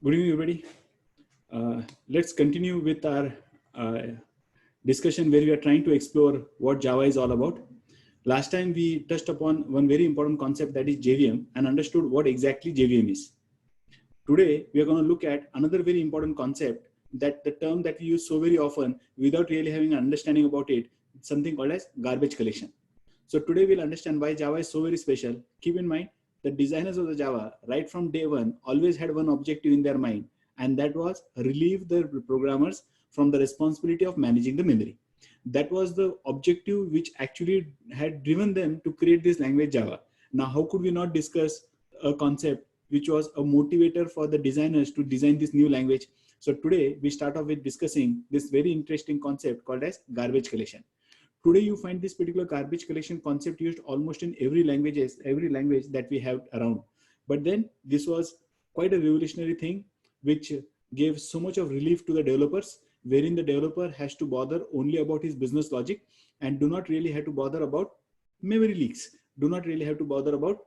Good evening, everybody. Let's continue with our uh, discussion where we are trying to explore what Java is all about. Last time we touched upon one very important concept, that is JVM, and understood what exactly JVM is. Today, we are going to look at another very important concept, that the term that we use so very often without really having an understanding about it, something called as garbage collection. So today we'll understand why Java is so very special. Keep in mind, the designers of the Java, right from day one, always had one objective in their mind, and that was relieve the programmers from the responsibility of managing the memory. That was the objective which actually had driven them to create this language Java. Now, how could we not discuss a concept which was a motivator for the designers to design this new language? So today we start off with discussing this very interesting concept called as garbage collection. Today you find this particular garbage collection concept used almost in every language that we have around. But then this was quite a revolutionary thing which gave so much of relief to the developers, wherein the developer has to bother only about his business logic and do not really have to bother about memory leaks, do not really have to bother about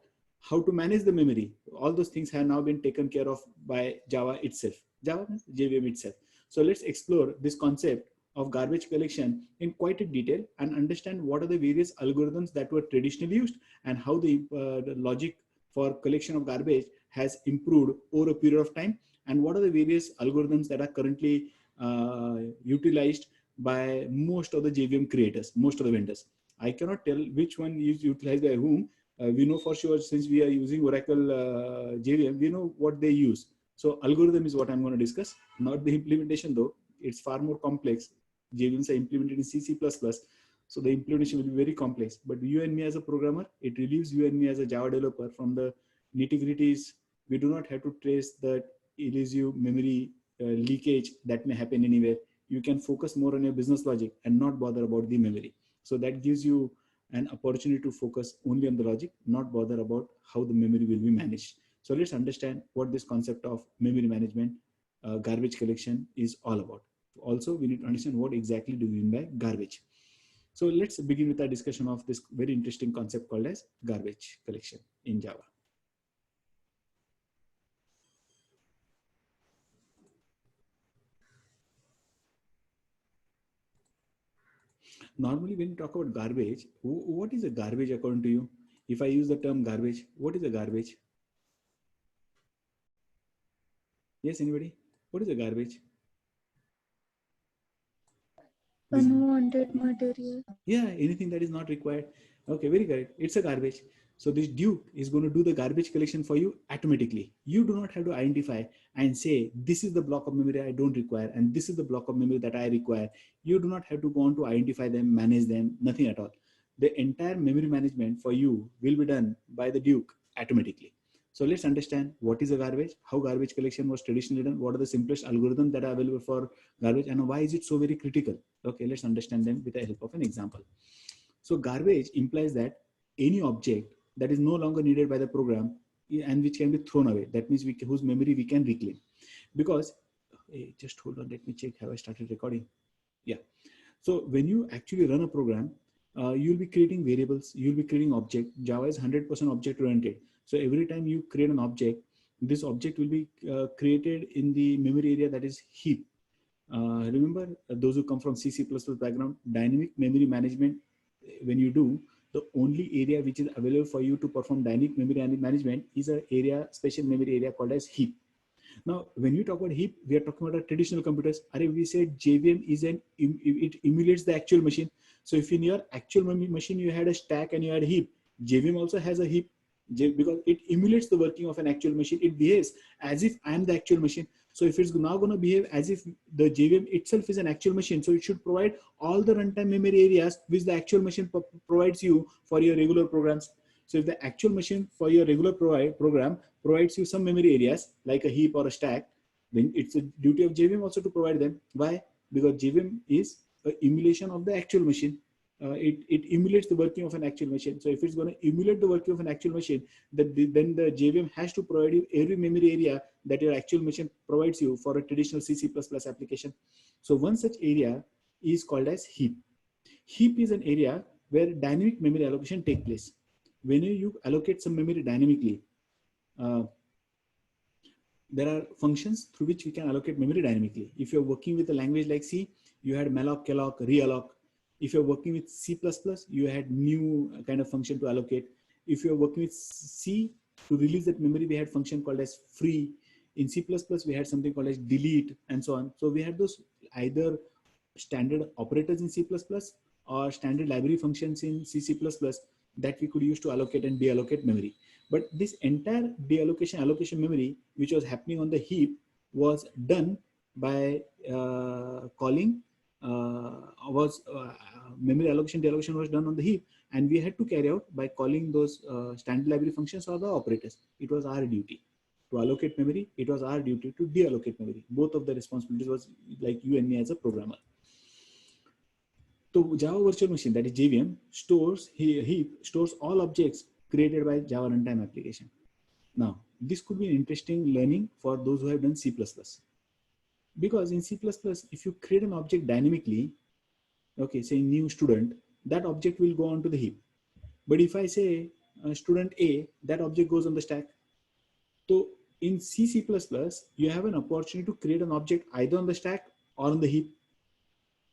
how to manage the memory. All those things have now been taken care of by Java itself, Java means JVM itself. So let's explore this concept of garbage collection in quite a detail and understand what are the various algorithms that were traditionally used and how the logic for collection of garbage has improved over a period of time, and what are the various algorithms that are currently utilized by most of the JVM creators, most of the vendors. I cannot tell which one is utilized by whom. We know for sure, since we are using Oracle JVM, we know what they use. So algorithm is what I'm going to discuss, not the implementation though. It's far more complex. JVMs are implemented in C, C++. So the implementation will be very complex. But you and me as a programmer, it relieves you and me as a Java developer from the nitty-gritties. We do not have to trace the elusive memory leakage that may happen anywhere. You can focus more on your business logic and not bother about the memory. So that gives you an opportunity to focus only on the logic, not bother about how the memory will be managed. So let's understand what this concept of memory management, garbage collection is all about. Also, we need to understand what exactly do we mean by garbage. So let's begin with our discussion of this very interesting concept called as garbage collection in Java. Normally, when you talk about garbage, what is a garbage according to you? If I use the term garbage, what is a garbage? Yes, anybody? What is a garbage? Unwanted material. Yeah, anything that is not required. Okay, very correct. It's a garbage. So this Duke is going to do the garbage collection for you automatically. You do not have to identify and say, this is the block of memory I don't require, and this is the block of memory that I require. You do not have to go on to identify them, manage them, nothing at all. The entire memory management for you will be done by the Duke automatically. So let's understand what is a garbage, how garbage collection was traditionally done, what are the simplest algorithms that are available for garbage, and why is it so very critical. Okay, let's understand them with the help of an example. So garbage implies that any object that is no longer needed by the program and which can be thrown away. That means whose memory we can reclaim. Because, hey, just hold on, let me check, have I started recording? Yeah. So when you actually run a program, you'll be creating variables, you'll be creating object. Java is 100% object oriented. So every time you create an object, this object will be created in the memory area that is heap. Remember, those who come from C, C++ background, dynamic memory management, when you do, the only area which is available for you to perform dynamic memory management is an area, special memory area called as heap. Now, when you talk about heap, we are talking about traditional computers. We said JVM is it emulates the actual machine. So if in your actual machine you had a stack and you had a heap, JVM also has a heap because it emulates the working of an actual machine. It behaves as if I am the actual machine. So if it's now going to behave as if the JVM itself is an actual machine, so it should provide all the runtime memory areas which the actual machine provides you for your regular programs. So if the actual machine for your regular program provides you some memory areas like a heap or a stack, then it's the duty of JVM also to provide them. Why? Because JVM is an emulation of the actual machine. It emulates the working of an actual machine. So if it's going to emulate the working of an actual machine, then the JVM has to provide you every memory area that your actual machine provides you for a traditional C, C++ application. So one such area is called as heap. Heap is an area where dynamic memory allocation takes place. When you allocate some memory dynamically, there are functions through which we can allocate memory dynamically. If you're working with a language like C, you had malloc, calloc, realloc. If you're working with C++, you had new kind of function to allocate. If you're working with C, to release that memory, we had function called as free. In C++, we had something called as delete and so on. So we had those either standard operators in C++ or standard library functions in C++ that we could use to allocate and deallocate memory. But this entire deallocation allocation memory, which was happening on the heap, was done by calling memory allocation deallocation was done on the heap, and we had to carry out by calling those standard library functions or the operators. It was our duty to allocate memory. It was our duty to deallocate memory. Both of the responsibilities was like you and me as a programmer. So Java Virtual Machine, that is JVM, stores all objects created by Java runtime application. Now, this could be an interesting learning for those who have done C++. Because in C++, if you create an object dynamically, okay, say new student, that object will go onto the heap. But if I say student A, that object goes on the stack. So in C++, you have an opportunity to create an object either on the stack or on the heap.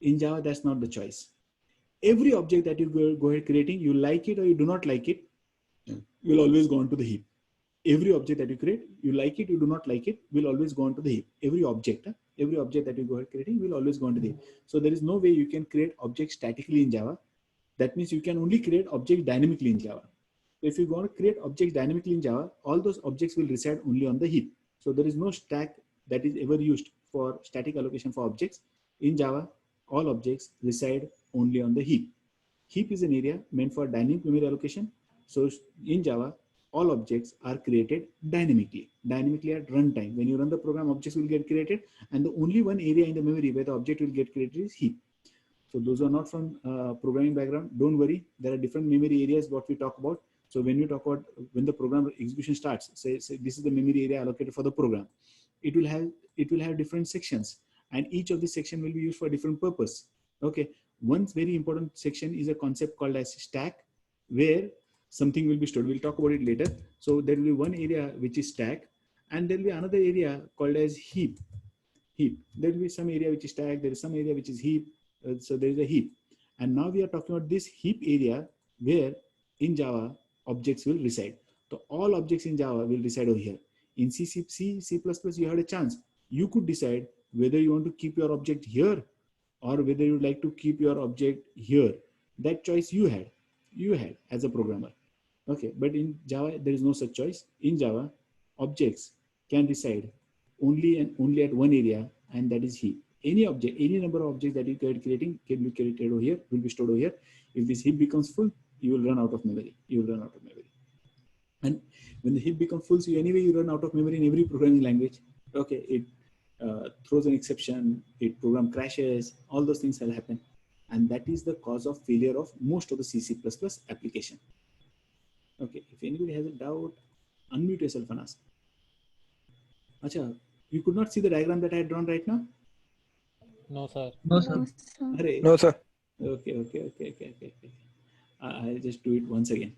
In Java, that's not the choice. Every object that you go ahead creating, you like it or you do not like it, will always go onto the heap. Every object that you create, you like it, you do not like it, will always go onto the heap. Every object that you go ahead creating will always go onto the heap. So there is no way you can create objects statically in Java. That means you can only create objects dynamically in Java. So if you want to create objects dynamically in Java, all those objects will reside only on the heap. So there is no stack that is ever used for static allocation for objects. In Java, all objects reside only on the heap. Heap is an area meant for dynamic memory allocation. So in Java, all objects are created dynamically at runtime. When you run the program, objects will get created, and the only one area in the memory where the object will get created is heap. So those who are not from programming background, don't worry. There are different memory areas what we talk about. So when you talk about when the program execution starts, say this is the memory area allocated for the program. It will have different sections, and each of the section will be used for a different purpose. Okay, one very important section is a concept called as stack, where something will be stored. We'll talk about it later. So there will be one area which is stack, and there will be another area called as heap. There will be some area which is stack. There is some area which is heap. So there is a heap, and now we are talking about this heap area where in Java objects will reside. So all objects in Java will reside over here. In C++, you had a chance. You could decide whether you want to keep your object here or whether you would like to keep your object here. That choice you had as a programmer. Okay, but in Java, there is no such choice. In Java, objects can reside only and only at one area, and that is heap. Any object, any number of objects that you are creating can be created over here, will be stored over here. If this heap becomes full, you will run out of memory. And when the heap becomes full, so anyway you run out of memory in every programming language. Okay, it throws an exception, it program crashes, all those things will happen. And that is the cause of failure of most of the C++ application. Okay, if anybody has a doubt, unmute yourself and ask. Acha, you could not see the diagram that I had drawn right now? No, sir. No, sir. No, sir. Okay. I'll just do it once again.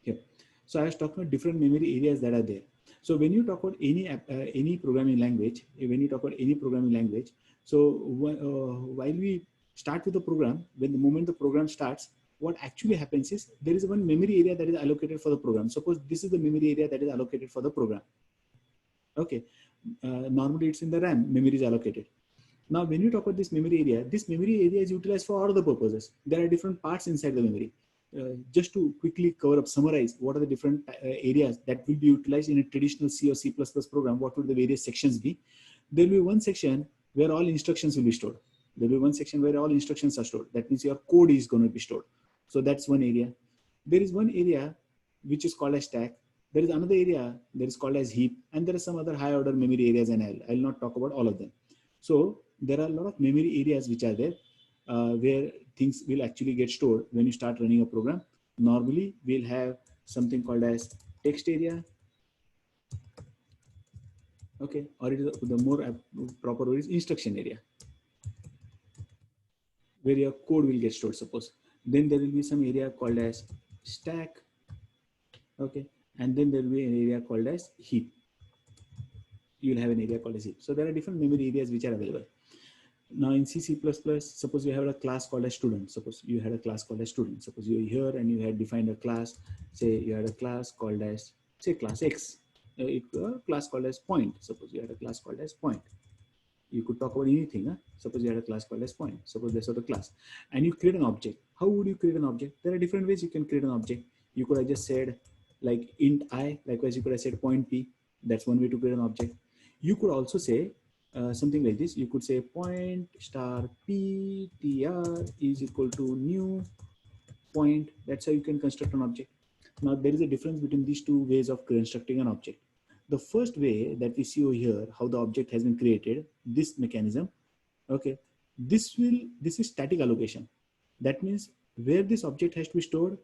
Here. So I was talking about different memory areas that are there. So when you talk about any programming language, so while we start with the program, when the moment the program starts, what actually happens is there is one memory area that is allocated for the program. Suppose this is the memory area that is allocated for the program. Okay, normally it's in the RAM, memory is allocated. Now, when you talk about this memory area is utilized for all the purposes. There are different parts inside the memory. Just to quickly summarize, what are the different areas that will be utilized in a traditional C or C++ program? What would the various sections be? There will be one section where all instructions will be stored. There will be one section where all instructions are stored. That means your code is going to be stored. So that's one area. There is one area which is called as stack. There is another area that is called as heap, and there are some other high order memory areas, and I'll not talk about all of them. So there are a lot of memory areas which are there where things will actually get stored when you start running a program. Normally, we'll have something called as text area. Okay, or it is the more proper word is instruction area. where your code will get stored, suppose. Then there will be some area called as stack, okay, and then there will be an area called as heap. You will have an area called as heap. So there are different memory areas which are available. Now in C, C++, suppose you have a class called a student. Suppose you had a class called a student. Suppose you're here and you had defined a class. Say you had a class called as, say, class X. A class called as point. Suppose you had a class called as point. You could talk about anything. Huh? Suppose you had a class called as point. Suppose that's the class. And you create an object. How would you create an object? There are different ways you can create an object. You could have just said like int I. Likewise, you could have said point P. That's one way to create an object. You could also say something like this. You could say point star ptr is equal to new point. That's how you can construct an object. Now there is a difference between these two ways of constructing an object. The first way that we see over here, how the object has been created, this mechanism, okay, this is static allocation. That means where this object has to be stored,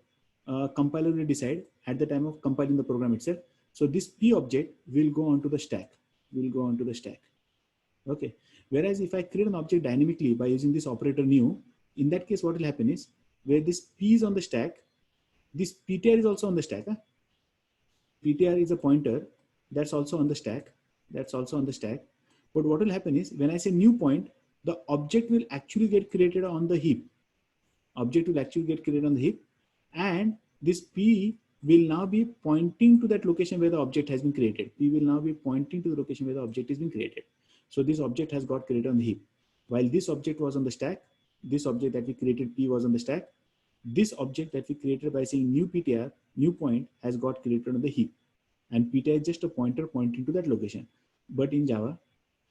compiler will decide at the time of compiling the program itself. So this P object will go onto the stack, okay. Whereas if I create an object dynamically by using this operator new, in that case, what will happen is where this P is on the stack, this PTR is also on the stack. Huh? PTR is a pointer that's also on the stack. But what will happen is when I say new point, the object will actually get created on the heap. And this P will now be pointing to that location where the object has been created. So this object has got created on the heap. While this object was on the stack, this object that we created P was on the stack. This object that we created by saying new PTR, new point, has got created on the heap. And PTR is just a pointer pointing to that location. But in Java,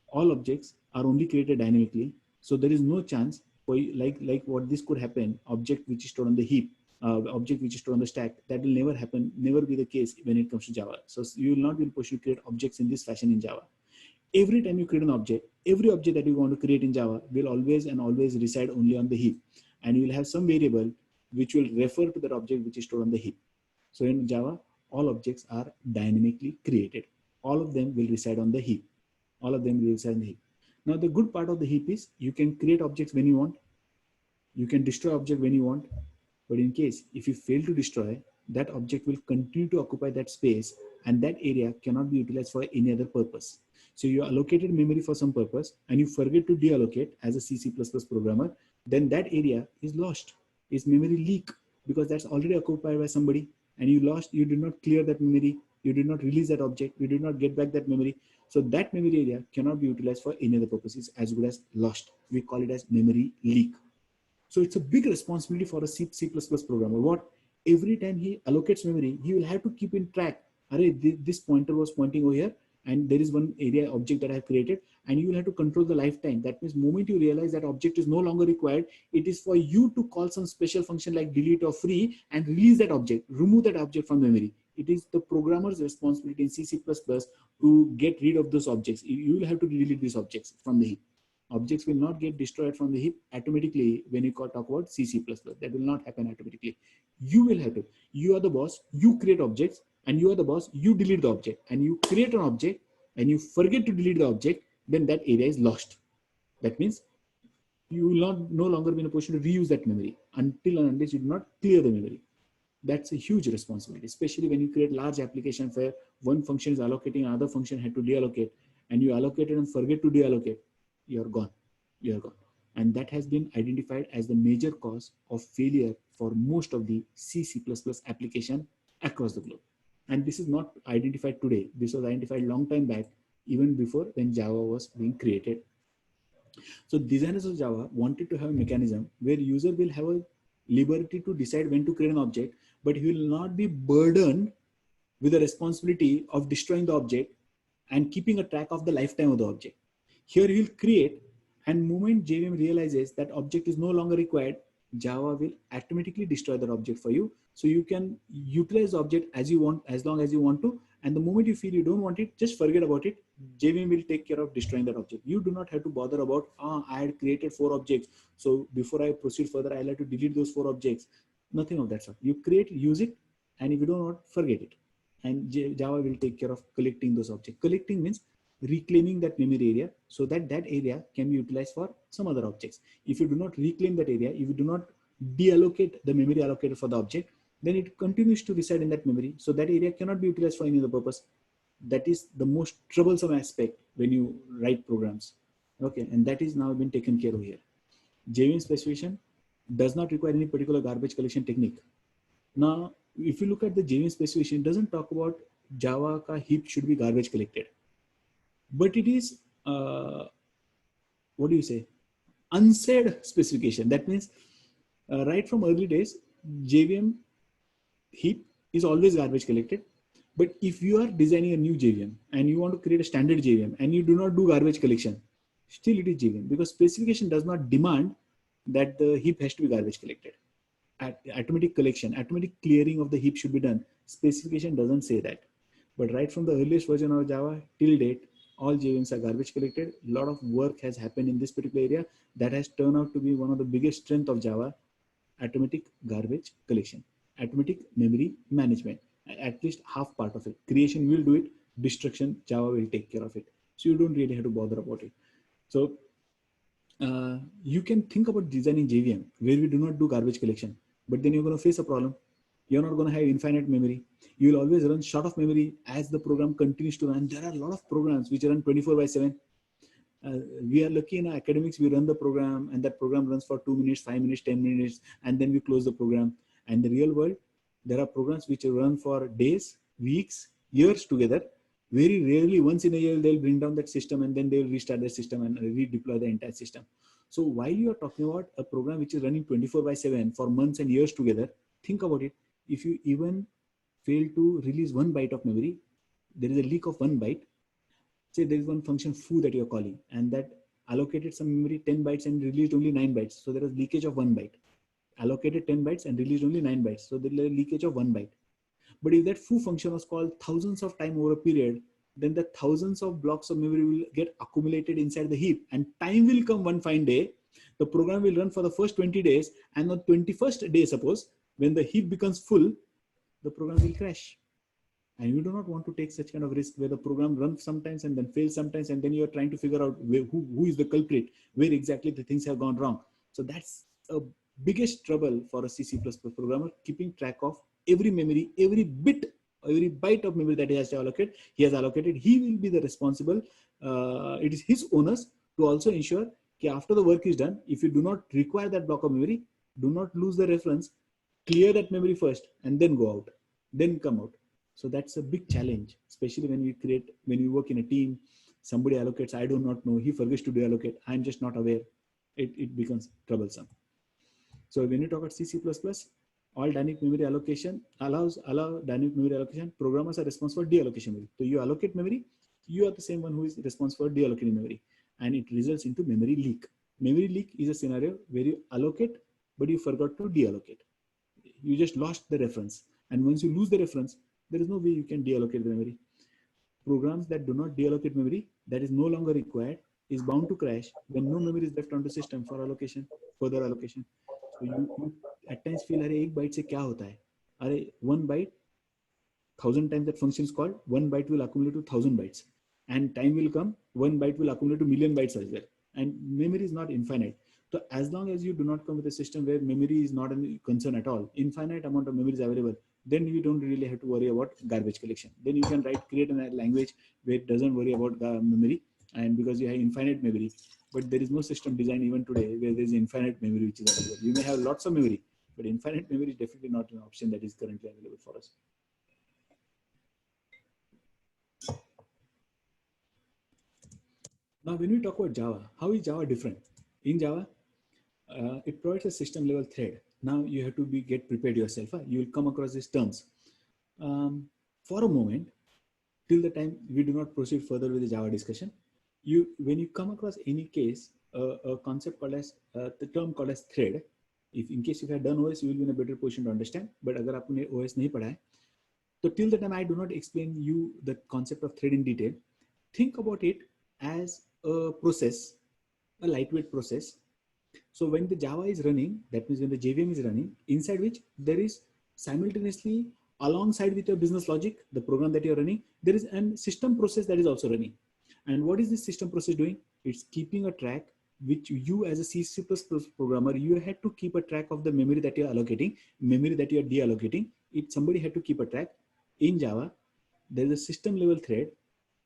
all objects are only created dynamically. So there is no chance for like what this could happen, object which is stored on the heap, object which is stored on the stack, that will never happen, never be the case when it comes to Java. So you will not be able to create objects in this fashion in Java. Every time you create an object, every object that you want to create in Java will always reside only on the heap. And you will have some variable which will refer to that object which is stored on the heap. So in Java, all objects are dynamically created. All of them will reside on the heap. Now the good part of the heap is you can create objects when you want. You can destroy object when you want. But in case if you fail to destroy, that object will continue to occupy that space and that area cannot be utilized for any other purpose. So you allocated memory for some purpose and you forget to deallocate as a C++ programmer, then that area is lost. It's memory leak because that's already occupied by somebody and you did not clear that memory, you did not release that object, you did not get back that memory. So that memory area cannot be utilized for any other purposes, as good as lost. We call it as memory leak. So it's a big responsibility for a C++ programmer. What? Every time he allocates memory, he will have to keep in track. This pointer was pointing over here and there is one area object that I have created and you will have to control the lifetime. That means moment you realize that object is no longer required, it is for you to call some special function like delete or free and release that object, remove that object from memory. It is the programmer's responsibility in C++ to get rid of those objects. You will have to delete these objects from the heap. Objects will not get destroyed from the heap automatically when you talk about C++. That will not happen automatically. You will have to. You are the boss, you create objects, and you are the boss, you delete the object. And you create an object and you forget to delete the object, then that area is lost. That means you will no longer be in a position to reuse that memory until and unless you do not clear the memory. That's a huge responsibility, especially when you create large applications where one function is allocating, another function had to deallocate, and you allocate it and forget to deallocate, you're gone. And that has been identified as the major cause of failure for most of the C++ application across the globe. And this is not identified today. This was identified a long time back, even before when Java was being created. So designers of Java wanted to have a mechanism where user will have a liberty to decide when to create an object, but he will not be burdened with the responsibility of destroying the object and keeping a track of the lifetime of the object. Here he will create, and moment JVM realizes that object is no longer required, Java will automatically destroy that object for you. So you can utilize the object as you want, as long as you want to. And the moment you feel you don't want it, just forget about it. JVM will take care of destroying that object. You do not have to bother about, I had created 4 objects. So before I proceed further, I'll have to delete those 4 objects. Nothing of that sort. You create, use it, and if you don't want, forget it. And Java will take care of collecting those objects. Collecting means reclaiming that memory area so that that area can be utilized for some other objects. If you do not reclaim that area, if you do not deallocate the memory allocated for the object, then it continues to reside in that memory. So that area cannot be utilized for any other purpose. That is the most troublesome aspect when you write programs. Okay, and that is now been taken care of here. JVM specification does not require any particular garbage collection technique. Now, if you look at the JVM specification, it doesn't talk about Java ka heap should be garbage collected, but it is what do you say, unsaid specification. That means right from early days, JVM heap is always garbage collected. But if you are designing a new JVM and you want to create a standard JVM and you do not do garbage collection, still it is JVM, because specification does not demand that the heap has to be garbage collected. Automatic collection, automatic clearing of the heap should be done. Specification doesn't say that. But right from the earliest version of Java till date, all JVMs are garbage collected. A lot of work has happened in this particular area that has turned out to be one of the biggest strengths of Java: automatic garbage collection, automatic memory management. At least half part of it. Creation will do it, destruction, Java will take care of it. So you don't really have to bother about it. So you can think about designing JVM where we do not do garbage collection, but then you're going to face a problem. You're not going to have infinite memory. You will always run short of memory as the program continues to run. There are a lot of programs which run 24/7. We are lucky in our academics, we run the program and that program runs for 2 minutes, 5 minutes, 10 minutes, and then we close the program. And the real world, there are programs which run for days, weeks, years together. Very rarely, once in a year, they'll bring down that system and then they'll restart the system and redeploy the entire system. So while you are talking about a program which is running 24/7 for months and years together, think about it. If you even fail to release 1 byte of memory, there is a leak of 1 byte. Say there is one function foo that you're calling and that allocated some memory 10 bytes and released only 9 bytes. So there is leakage of 1 byte. Allocated 10 bytes and released only 9 bytes. So there is a leakage of 1 byte. But if that foo function was called thousands of times over a period, then the thousands of blocks of memory will get accumulated inside the heap, and time will come one fine day. The program will run for the first 20 days, and on 21st day, suppose, when the heap becomes full, the program will crash. And you do not want to take such kind of risk where the program runs sometimes and then fails sometimes, and then you're trying to figure out who is the culprit, where exactly the things have gone wrong. So that's a biggest trouble for a C++ programmer, keeping track of every memory, every bit, every byte of memory that he has to allocate. He will be the responsible. It is his onus to also ensure that after the work is done, if you do not require that block of memory, do not lose the reference, clear that memory first and then go out, then come out. So that's a big challenge, especially when we work in a team, somebody allocates, I do not know, he forgets to deallocate, I'm just not aware. It becomes troublesome. So when you talk about C++, all dynamic memory allocation allow dynamic memory allocation. Programmers are responsible for deallocation memory. So you allocate memory, you are the same one who is responsible for deallocating memory, and it results into memory leak. Memory leak is a scenario where you allocate, but you forgot to deallocate. You just lost the reference. And once you lose the reference, there is no way you can deallocate the memory. Programs that do not deallocate memory, that is no longer required, is bound to crash when no memory is left on the system for allocation, further allocation. So you at times feel, अरे एक byte से क्या होता है? अरे 1 byte, 1,000 times that function is called, 1 byte will accumulate to 1,000 bytes. And time will come, 1 byte will accumulate to million bytes as well. And memory is not infinite. So as long as you do not come with a system where memory is not a concern at all, infinite amount of memory is available, then you don't really have to worry about garbage collection. Then you can create a language where it doesn't worry about memory, and because you have infinite memory. But there is no system design even today where there is infinite memory which is available. You may have lots of memory, but infinite memory is definitely not an option that is currently available for us. Now, when we talk about Java, how is Java different? In Java, it provides a system level thread. Now you have to get prepared yourself. You will come across these terms. For a moment, till the time we do not proceed further with the Java discussion, when you come across any case, a concept called as the term called as thread. If in case you have done OS, you will be in a better position to understand. But अगर आपने OS नहीं पढ़ा है, so till the time I do not explain you the concept of thread in detail, think about it as a process, a lightweight process. So when the Java is running, that means when the JVM is running, inside which there is simultaneously, alongside with your business logic, the program that you're running, there is a system process that is also running. And what is this system process doing? It's keeping a track, which you as a C++ programmer, you had to keep a track of the memory that you're allocating, memory that you're deallocating. Somebody had to keep a track. In Java, there is a system level thread.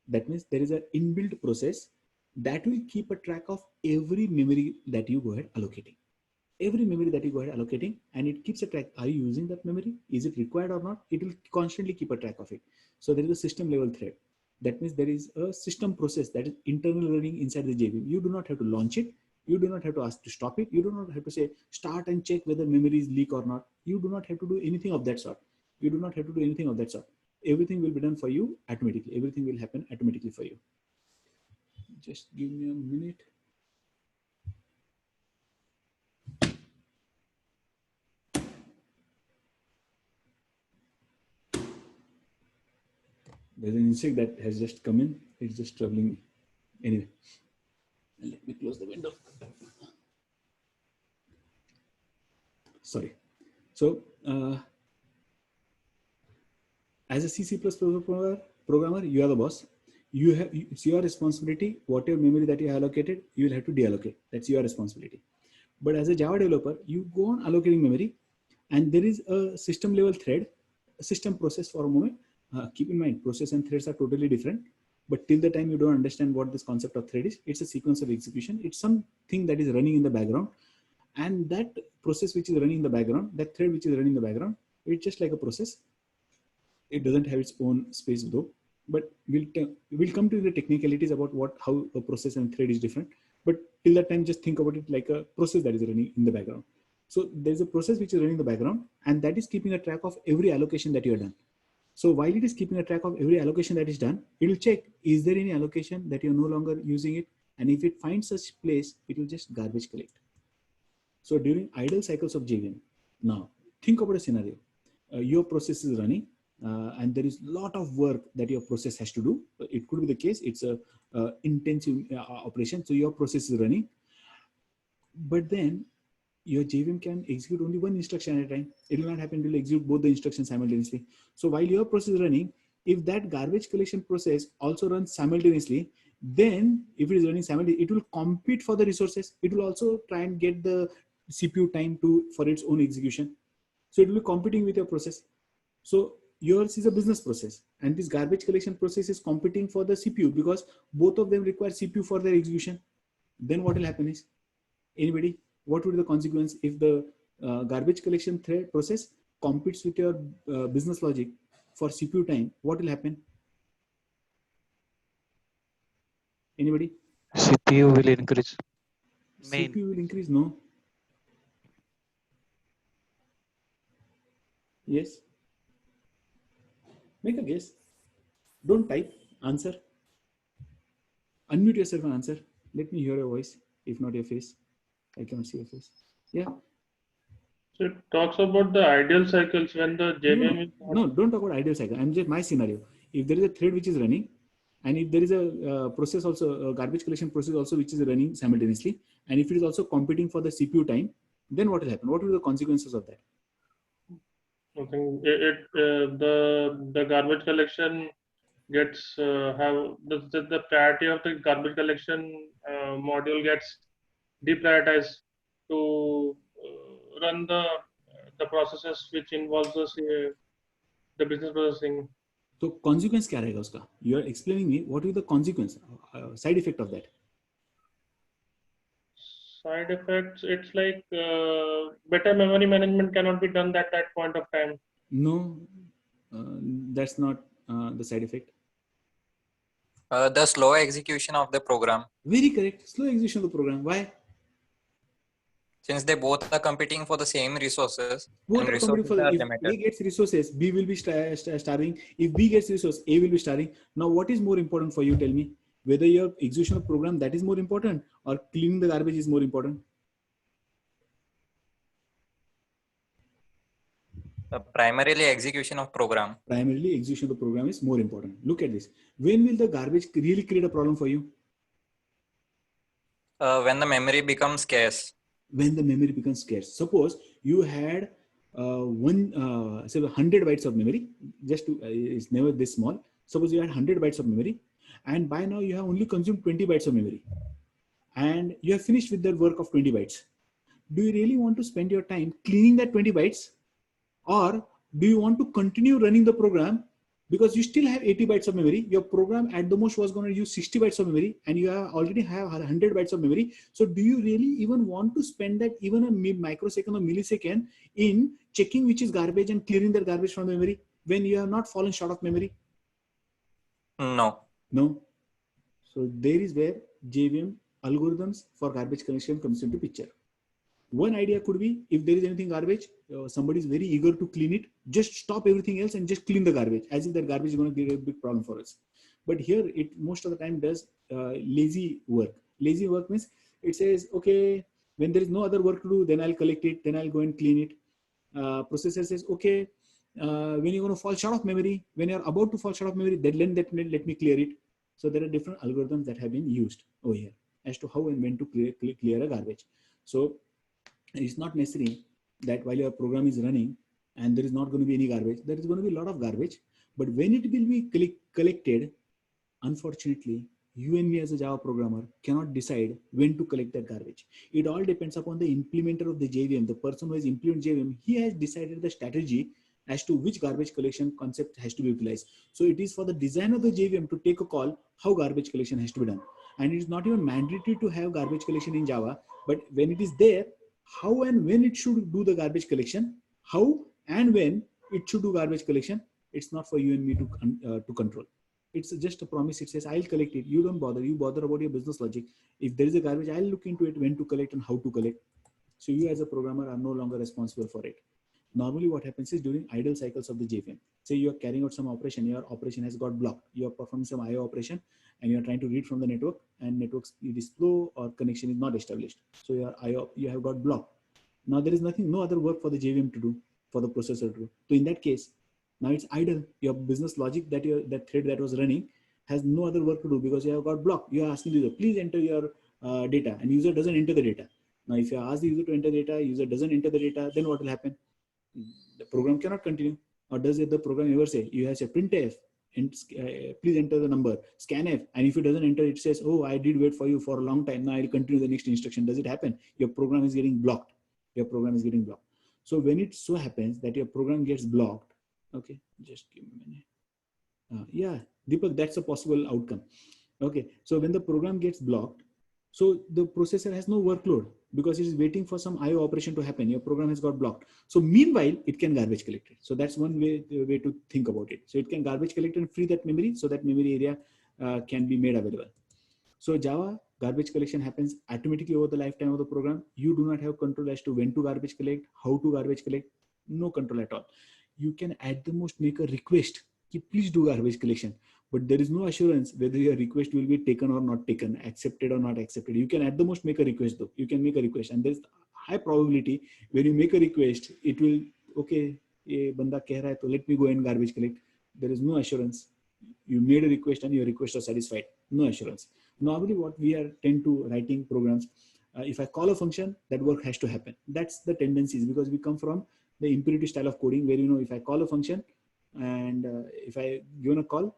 That means there is an inbuilt process that will keep a track of every memory that you go ahead allocating. Every memory that you go ahead allocating, and it keeps a track. Are you using that memory? Is it required or not? It will constantly keep a track of it. So there is a system level thread. That means there is a system process that is internally running inside the JVM. You do not have to launch it. You do not have to ask to stop it. You do not have to say start and check whether memory is leak or not. You do not have to do anything of that sort. You do not have to do anything of that sort. Everything will be done for you automatically. Everything will happen automatically for you. Just give me a minute. There's an insect that has just come in. It's just troubling me. Anyway, let me close the window. Sorry. So, as a C++ programmer, you are the boss. It's your responsibility. Whatever memory that you have allocated, you will have to deallocate. That's your responsibility. But as a Java developer, you go on allocating memory, and there is a system level thread, a system process for a moment. Keep in mind, process and threads are totally different. But till the time you don't understand what this concept of thread is, it's a sequence of execution. It's something that is running in the background. And that process which is running in the background, that thread which is running in the background, it's just like a process. It doesn't have its own space though. But we'll come to the technicalities about how a process and thread is different. But till that time, just think about it like a process that is running in the background. So there's a process which is running in the background, and that is keeping a track of every allocation that you have done. So while it is keeping a track of every allocation that is done, it will check, is there any allocation that you're no longer using it? And if it finds such place, it will just garbage collect. So during idle cycles of JVM, now think about a scenario. Your process is running, and there is a lot of work that your process has to do. It could be the case, it's a intensive operation. So your process is running, but then your JVM can execute only one instruction at a time. It will not happen to execute both the instructions simultaneously. So while your process is running, if that garbage collection process also runs simultaneously, then if it is running simultaneously, it will compete for the resources. It will also try and get the CPU time for its own execution. So it will be competing with your process. So yours is a business process, and this garbage collection process is competing for the CPU because both of them require CPU for their execution. Then what will happen is, anybody, what would be the consequence if the garbage collection thread process competes with your business logic for CPU time? What will happen? Anybody? CPU will increase. CPU will increase, no? Yes? Make a guess. Don't type, answer. Unmute yourself and answer. Let me hear your voice, if not your face. I cannot see your face. Yeah. So it talks about the ideal cycles when the JVM is No, don't talk about ideal cycle. I'm just my scenario. If there is a thread which is running, and if there is a process also, a garbage collection process also which is running simultaneously, and if it is also competing for the CPU time, then what will happen? What will be the consequences of that? I think the garbage collection gets have the priority of the garbage collection module gets deprioritized to run the processes which involves the business processing. So consequence क्या रहेगा उसका? You are explaining me what is the consequence, side effect of that? Side effects, it's like better memory management cannot be done at that point of time. No, that's not the side effect. The slow execution of the program. Very correct. Slow execution of the program. Why? Since they both are competing for the same resources, Both and are competing resources for are if limited. A gets resources, B will be starving. If B gets resource, A will be starving. Now, what is more important for you? Tell me. Whether your execution of program that is more important, or cleaning the garbage is more important. Primarily execution of program. Primarily execution of the program is more important. Look at this. When will the garbage really create a problem for you? When the memory becomes scarce. When the memory becomes scarce. Suppose you had say 100 bytes of memory. Just to, it's never this small. Suppose you had 100 bytes of memory, and by now you have only consumed 20 bytes of memory, and you have finished with the work of 20 bytes. Do you really want to spend your time cleaning that 20 bytes, or do you want to continue running the program because you still have 80 bytes of memory? Your program at the most was going to use 60 bytes of memory, and you already have 100 bytes of memory. So do you really even want to spend that even a microsecond or millisecond in checking which is garbage and clearing that garbage from the memory when you have not fallen short of memory? No. No. So there is where JVM algorithms for garbage collection comes into picture. One idea could be, if there is anything garbage, somebody is very eager to clean it, just stop everything else and just clean the garbage, as if that garbage is going to be a big problem for us. But here it most of the time does lazy work. Lazy work means it says, okay, when there is no other work to do, then I'll collect it, then I'll go and clean it. Processor says, okay, when you're going to fall short of memory, when you're about to fall short of memory, then let me clear it. So there are different algorithms that have been used over here as to how and when to clear a garbage. So it's not necessary that while your program is running and there is not going to be any garbage, there is going to be a lot of garbage. But when it will be collected, unfortunately, you and me as a Java programmer cannot decide when to collect that garbage. It all depends upon the implementer of the JVM, the person who has implemented JVM. He has decided the strategy as to which garbage collection concept has to be utilized. So it is for the designer of the JVM to take a call how garbage collection has to be done. And it is not even mandatory to have garbage collection in Java, but when it is there, how and when it should do the garbage collection, how and when it should do garbage collection, it's not for you and me to control. It's just a promise. It says, I'll collect it. You don't bother. You bother about your business logic. If there is a garbage, I'll look into it, when to collect and how to collect. So you as a programmer are no longer responsible for it. Normally what happens is, during idle cycles of the JVM, say you're carrying out some operation, your operation has got blocked. You're performing some IO operation and you're trying to read from the network, and network speed is slow or connection is not established. So your IO, you have got blocked. Now there is no other work for the JVM to do, for the processor to do. So in that case, now it's idle. Your business logic that thread that was running has no other work to do because you have got blocked. You are asking the user, please enter your data, and user doesn't enter the data. Now, if you ask the user to enter data, user doesn't enter the data, then what will happen? The program cannot continue. Or does the program ever say, you have a printf and please enter the number, scanf, and if it doesn't enter, it says, oh, I did wait for you for a long time, now I'll continue the next instruction. Does it happen? Your program is getting blocked. Your program is getting blocked. So when it so happens that your program gets blocked, okay, just give me a minute. Yeah, Deepak, that's a possible outcome. Okay, so when the program gets blocked, so the processor has no workload because it is waiting for some IO operation to happen. Your program has got blocked. So meanwhile, it can garbage collect it. So that's one way to think about it. So it can garbage collect and free that memory, so that memory area can be made available. So Java garbage collection happens automatically over the lifetime of the program. You do not have control as to when to garbage collect, how to garbage collect, no control at all. You can at the most make a request, please do garbage collection, but there is no assurance whether your request will be taken or not taken, accepted or not accepted. You can at the most make a request though. You can make a request, and there's high probability when you make a request, it will, okay, ye banda keh raha hai, to let me go and garbage collect. There is no assurance. You made a request and your request was satisfied. No assurance. Normally what we are tend to writing programs, if I call a function, that work has to happen. That's the tendencies, because we come from the imperative style of coding where, if I call a function and if I given a call,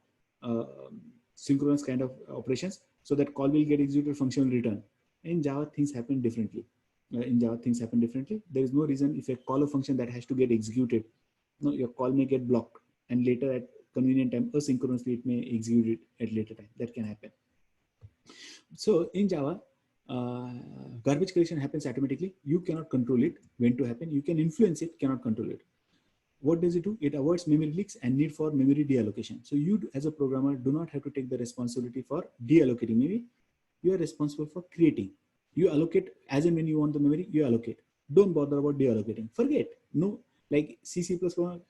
synchronous kind of operations, so that call will get executed, function will return. In Java, things happen differently. There is no reason if I call a function that has to get executed. No, your call may get blocked, and later at convenient time, asynchronously, it may execute it at later time. That can happen. So in Java, garbage collection happens automatically. You cannot control it when to happen. You can influence it, cannot control it. What does it do? It avoids memory leaks and need for memory deallocation. So you as a programmer do not have to take the responsibility for deallocating memory. You are responsible for creating. You allocate as and when you want the memory, you allocate. Don't bother about deallocating. Forget. No, like C++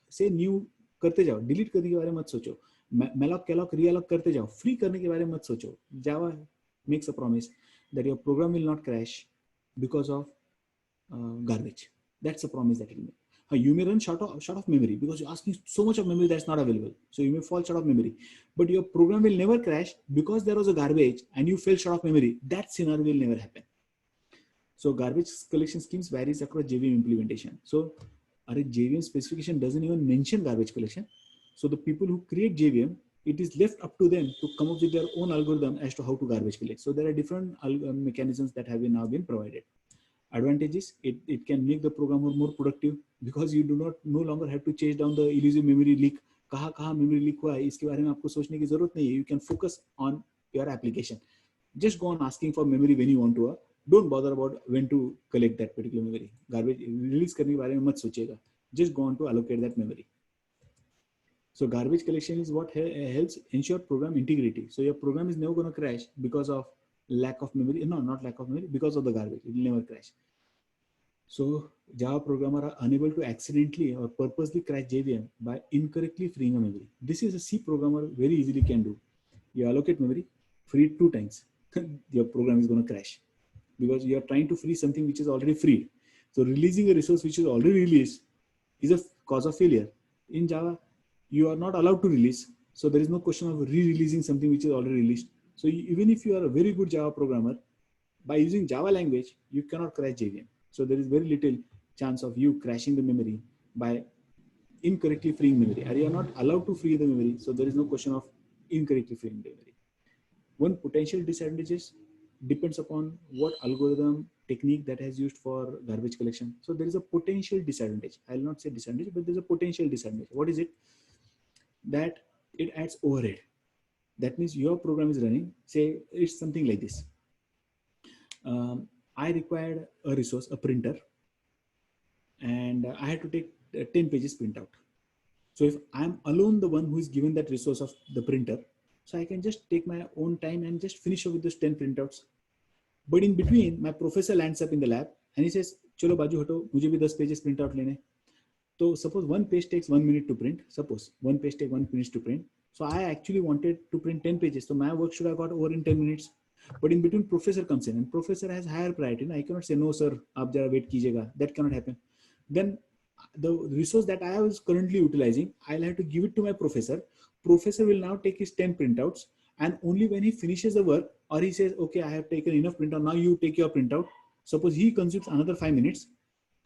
say new करते जाओ, delete करने के बारे में मत सोचो, malloc calloc reallocate करते जाओ, फ्री करने के बारे में मत सोचो. Java makes a promise that your program will not crash because of garbage. That's a promise that it will make. You may run short of memory because you're asking so much of memory that's not available. So you may fall short of memory, but your program will never crash because there was a garbage and you fell short of memory. That scenario will never happen. So garbage collection schemes varies across JVM implementation. So our JVM specification doesn't even mention garbage collection. So the people who create JVM it is left up to them to come up with their own algorithm as to how to garbage collect. So there are different mechanisms that have now been provided. Advantages, it can make the programmer more productive because you do not no longer have to chase down the elusive memory leak. कहाँ memory leak हुआ है इसके बारे में आपको सोचने की जरूरत नहीं है. You can focus on your application. Just go on asking for memory when you want to. Don't bother about when to collect that particular memory. Garbage release करने के बारे में मत सोचिएगा. Just go on to allocate that memory. So garbage collection is what helps ensure program integrity. So your program is never going to crash because of lack of memory. No, not lack of memory, because of the garbage. It will never crash. So Java programmer are unable to accidentally or purposely crash JVM by incorrectly freeing a memory. This is a C programmer very easily can do. You allocate memory, free it 2 times. Your program is going to crash because you are trying to free something which is already freed. So releasing a resource which is already released is a cause of failure. In Java, you are not allowed to release. So there is no question of re-releasing something which is already released. So even if you are a very good Java programmer, by using Java language, you cannot crash JVM. So there is very little chance of you crashing the memory by incorrectly freeing memory. Or you are not allowed to free the memory. So there is no question of incorrectly freeing the memory. One potential disadvantages depends upon what algorithm technique that has used for garbage collection. So there is a potential disadvantage. I will not say disadvantage, but there's a potential disadvantage. What is it? That it adds overhead. That means your program is running, say it's something like this. I required a resource, a printer, and I had to take 10 pages printout. So if I'm alone the one who is given that resource of the printer, so I can just take my own time and just finish up with those 10 printouts. But in between, my professor lands up in the lab and he says, "Chalo baju hato, mujhe bhi 10 pages printout lene." So suppose one page takes 1 minute to print. Suppose one page takes 1 minute to print. So I actually wanted to print 10 pages. So my work should have got over in 10 minutes. But in between, professor comes in and professor has higher priority. I cannot say, "No, sir, aap jara wait kijega." That cannot happen. Then the resource that I was currently utilizing, I'll have to give it to my professor. Professor will now take his 10 printouts. And only when he finishes the work or he says, "Okay, I have taken enough printout. Now you take your printout." Suppose he consumes another 5 minutes.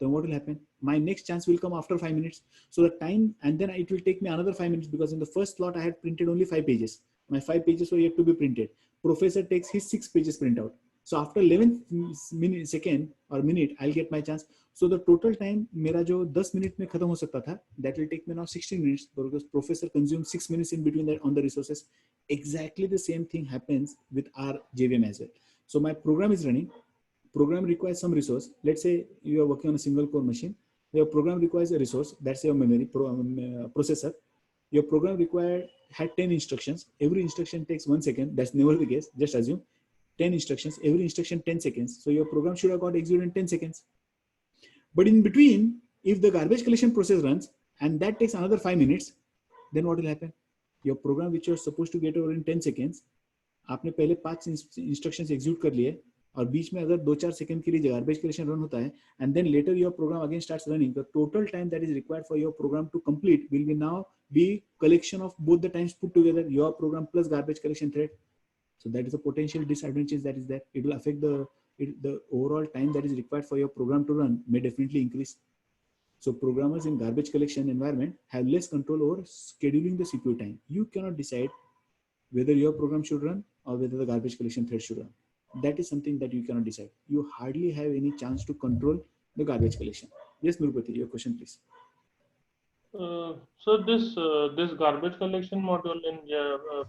Then what will happen? My next chance will come after 5 minutes. So the time, and then it will take me another 5 minutes because in the first slot I had printed only 5 pages. My 5 pages were yet to be printed. Professor takes his 6 pages printout. So after 11 second or minute, I'll get my chance. So the total time मेरा जो 10 minute में खत्म हो सकता था, that will take me now 16 minutes because professor consumed 6 minutes in between that on the resources. Exactly the same thing happens with our JVM as well. So my program is running. Program requires some resource. Let's say you are working on a single core machine. Your program requires a resource. That's your memory processor. Your program had 10 instructions. Every instruction takes 1 second. That's never the case. Just assume 10 instructions. Every instruction 10 seconds. So your program should have got executed in 10 seconds. But in between, if the garbage collection process runs and that takes another 5 minutes, then what will happen? Your program which you're supposed to get over in 10 seconds, आपने पहले 5 instructions execute कर लिए और बीच में अगर 2-4 second के लिए garbage collection run होता है and then later your program again starts running, the total time that is required for your program to complete will be now be collection of both the times put together, your program plus garbage collection thread. So that is a potential disadvantage that is there. It will affect the overall time that is required for your program to run may definitely increase. So programmers in garbage collection environment have less control over scheduling the CPU time. You cannot decide whether your program should run or whether the garbage collection thread should run. That is something that you cannot decide. You hardly have any chance to control the garbage collection. Yes, Nurpati, your question, please. So this garbage collection module in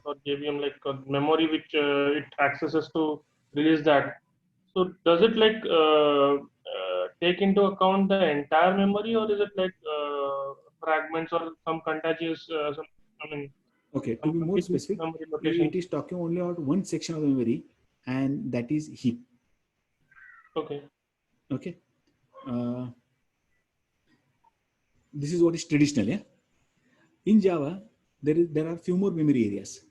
for JVM, like memory which it accesses to release that. So does it like take into account the entire memory, or is it like fragments or some contagious? Okay, to be more specific, it is talking only about one section of the memory, and that is heap. Okay. Okay. This is what is traditional, yeah. In Java, there are few more memory areas.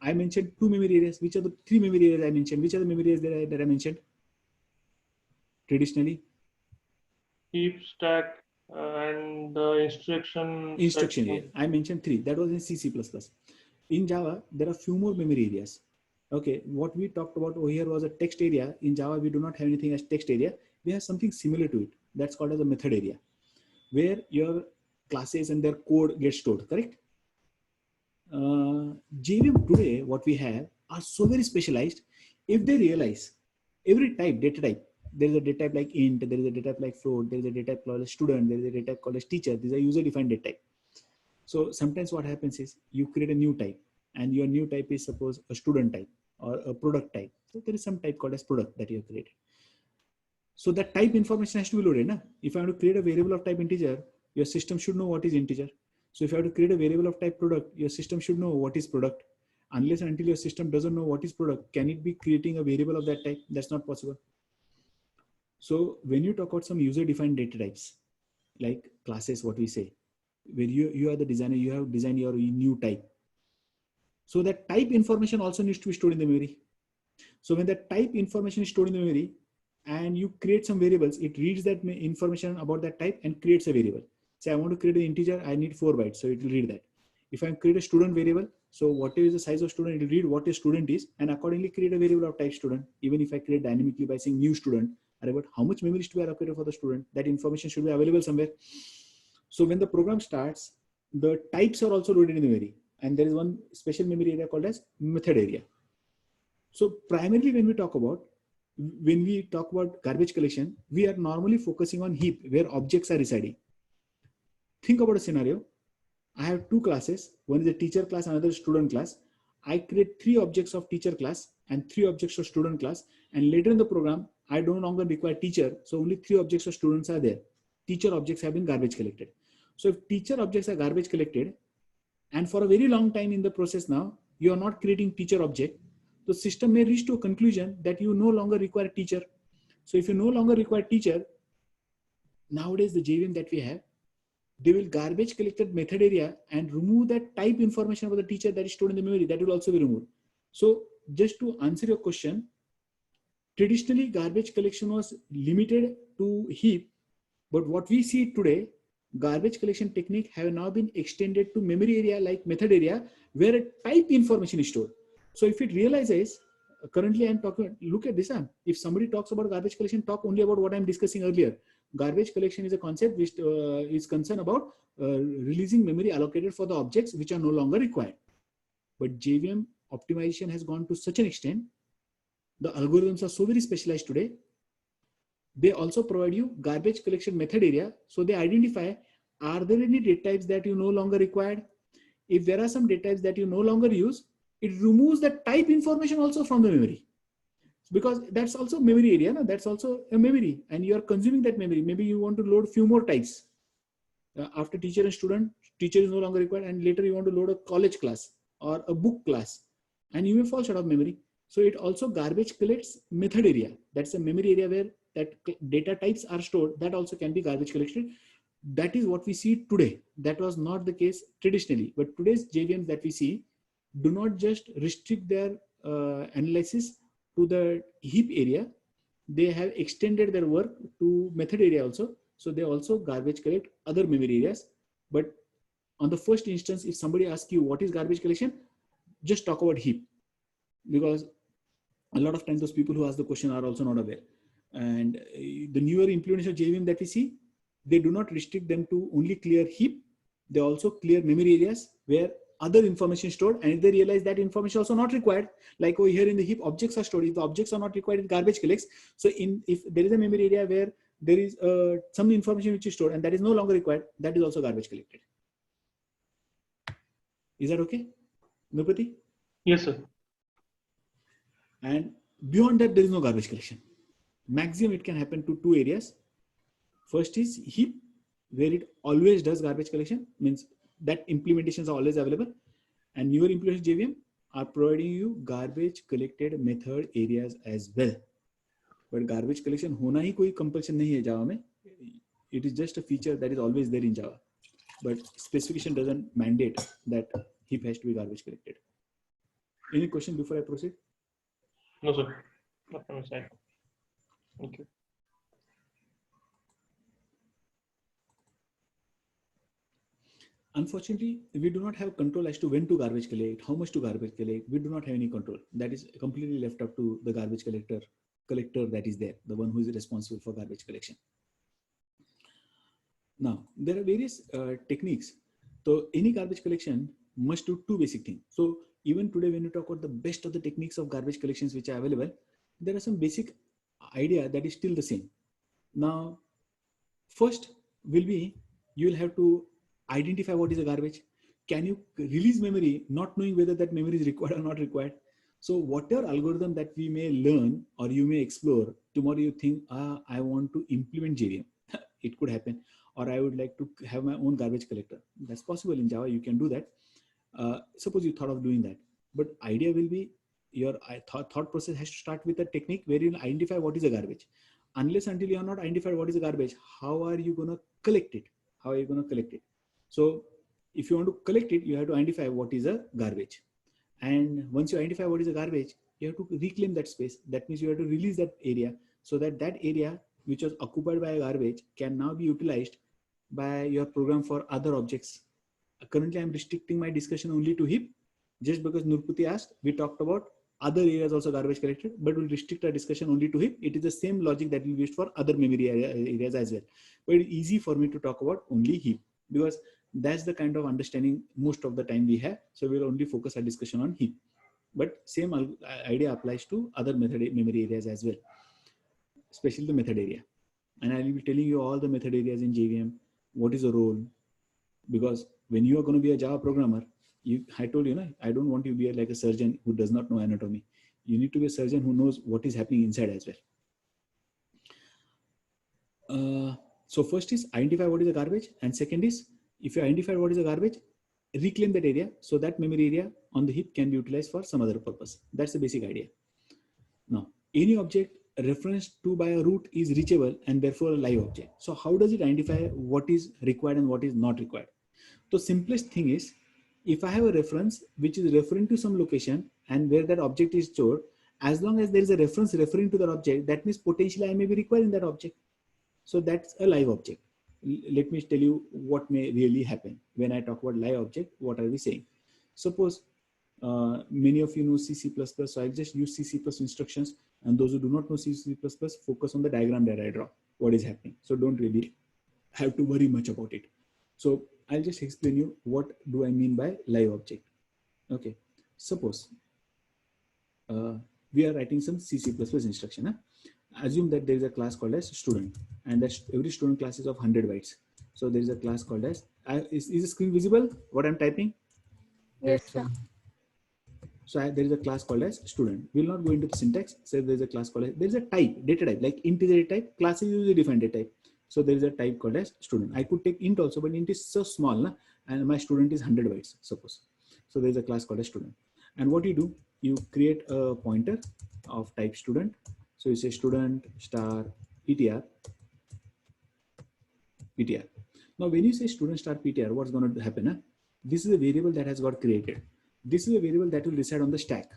I mentioned 2 memory areas. Which are the 3 memory areas I mentioned? Which are the memory areas that I mentioned? Traditionally, Heap, stack, and the instruction area. I mentioned 3. That was in C++. In Java, there are few more memory areas. Okay, what we talked about over here was a text area. In Java, we do not have anything as text area. We have something similar to it. That's called as a method area, where your classes and their code gets stored, correct? JVM today, what we have are so very specialized. If they realize every type, data type, there is a data type like int, there is a data type like float, there is a data type called a student, there is a data type called as teacher. These are user-defined data type. So sometimes what happens is you create a new type, and your new type is suppose a student type or a product type. So there is some type called as product that you have created. So that type information has to be loaded. Na? If I want to create a variable of type integer, your system should know what is integer. So if you have to create a variable of type product, your system should know what is product. Unless and until your system doesn't know what is product, can it be creating a variable of that type? That's not possible. So when you talk about some user-defined data types, like classes, what we say, where you are the designer, you have designed your new type. So that type information also needs to be stored in the memory. So when that type information is stored in the memory and you create some variables, it reads that information about that type and creates a variable. Say I want to create an integer, I need 4 bytes. So it will read that. If I create a student variable, so whatever is the size of student, it will read what a student is and accordingly create a variable of type student. Even if I create dynamically by saying new student, about how much memory is to be allocated for the student, that information should be available somewhere. So when the program starts, the types are also loaded in the memory. And there is one special memory area called as method area. So primarily when we talk about garbage collection, we are normally focusing on heap where objects are residing. Think about a scenario. I have two classes. One is a teacher class, another is student class. I create 3 objects of teacher class and 3 objects of student class. And later in the program, I no longer require teacher. So only 3 objects of students are there. Teacher objects have been garbage collected. So if teacher objects are garbage collected, and for a very long time in the process now, you are not creating teacher object, the system may reach to a conclusion that you no longer require teacher. So if you no longer require teacher, nowadays the JVM that we have, they will garbage collected method area and remove that type information about the teacher that is stored in the memory. That will also be removed. So just to answer your question, traditionally garbage collection was limited to heap, but what we see today, garbage collection technique have now been extended to memory area like method area where a type information is stored. So if it realizes, currently I'm talking, look at this. If somebody talks about garbage collection, talk only about what I'm discussing earlier. Garbage collection is a concept which is concerned about releasing memory allocated for the objects which are no longer required. But JVM optimization has gone to such an extent, the algorithms are so very specialized today. They also provide you garbage collection method area. So they identify, are there any data types that you no longer required? If there are some data types that you no longer use, it removes the type information also from the memory. Because that's also memory area, no? That's also a memory and you are consuming that memory. Maybe you want to load few more types. After teacher and student, teacher is no longer required and later you want to load a college class or a book class and you may fall short of memory. So it also garbage collects method area. That's a memory area where that data types are stored. That also can be garbage collected. That is what we see today. That was not the case traditionally, but today's JVMs that we see do not just restrict their analysis to the heap area. They have extended their work to method area also. So they also garbage collect other memory areas. But on the first instance, if somebody asks you what is garbage collection, just talk about heap, because a lot of times those people who ask the question are also not aware. And the newer implementation of JVM that we see, they do not restrict them to only clear heap. They also clear memory areas where other information is stored. And if they realize that information also not required, like over here in the heap, objects are stored. If the objects are not required, it garbage collects. So if there is a memory area where there is some information which is stored and that is no longer required, that is also garbage collected. Is that okay, Nupati? Yes, sir. And beyond that, there is no garbage collection. Maximum it can happen to 2 areas. First is heap, where it always does garbage collection, means that implementations are always available. And newer implementations JVM are providing you garbage collected method areas as well. But garbage collection hona hi koi compulsion nahi hai Java mein. It is just a feature that is always there in Java. But specification doesn't mandate that heap has to be garbage collected. Any question before I proceed? No, sir. Not from my side. Thank you. Unfortunately, we do not have control as to when to garbage collect, how much to garbage collect. We do not have any control. That is completely left up to the garbage collector that is there, the one who is responsible for garbage collection. Now, there are various techniques. So any garbage collection, must do two basic things. So even today, when you talk about the best of the techniques of garbage collections which are available, there are some basic idea that is still the same. Now, first will be, you will have to identify what is a garbage. Can you release memory not knowing whether that memory is required or not required? So whatever algorithm that we may learn or you may explore, tomorrow you think, I want to implement JVM. It could happen. Or I would like to have my own garbage collector. That's possible in Java. You can do that. Suppose you thought of doing that. But idea will be, your thought process has to start with a technique where you identify what is a garbage. Unless until you are not identified what is a garbage, how are you going to collect it? How are you going to collect it? So if you want to collect it, you have to identify what is a garbage. And once you identify what is a garbage, you have to reclaim that space. That means you have to release that area, so that that area which was occupied by a garbage can now be utilized by your program for other objects. Currently, I'm restricting my discussion only to heap, just because Nurputi asked. We talked about other areas also garbage collected, but we'll restrict our discussion only to heap. It is the same logic that we used for other memory areas as well. But it's easy for me to talk about only heap, because that's the kind of understanding most of the time we have. So we'll only focus our discussion on heap. But same idea applies to other memory areas as well, especially the method area. And I will be telling you all the method areas in JVM, what is the role, because when you are going to be a Java programmer, I told you, I don't want you to be like a surgeon who does not know anatomy. You need to be a surgeon who knows what is happening inside as well. So first is identify what is a garbage, and second is, if you identify what is a garbage, reclaim that area so that memory area on the heap can be utilized for some other purpose. That's the basic idea. Now, any object referenced to by a root is reachable and therefore a live object. So how does it identify what is required and what is not required? The simplest thing is, if I have a reference which is referring to some location and where that object is stored, as long as there is a reference referring to that object, that means potentially I may be requiring that object. So that's a live object. Let me tell you what may really happen. When I talk about live object, what are we saying? Suppose many of you know C, C++, so I'll just use C, C++ instructions. And those who do not know C, C++, focus on the diagram that I draw, what is happening. So don't really have to worry much about it. So I'll just explain you what do I mean by live object. Okay, suppose we are writing some C, C++ instruction. Assume that there is a class called as student, and that every student class is of 100 bytes. So there is a class called as, is the screen visible, what I'm typing? Yes, sir. So there is a class called as student. We'll not go into the syntax. So there is a class called as, there is a type, data type, like int is a data type, class is usually defined data type. So there is a type called as student. I could take int also, but int is so small, and my student is 100 bytes, suppose. So there is a class called as student. And what you do, you create a pointer of type student. So you say student star ptr. Now when you say student star ptr, what's going to happen? This is a variable that has got created. This is a variable that will reside on the stack.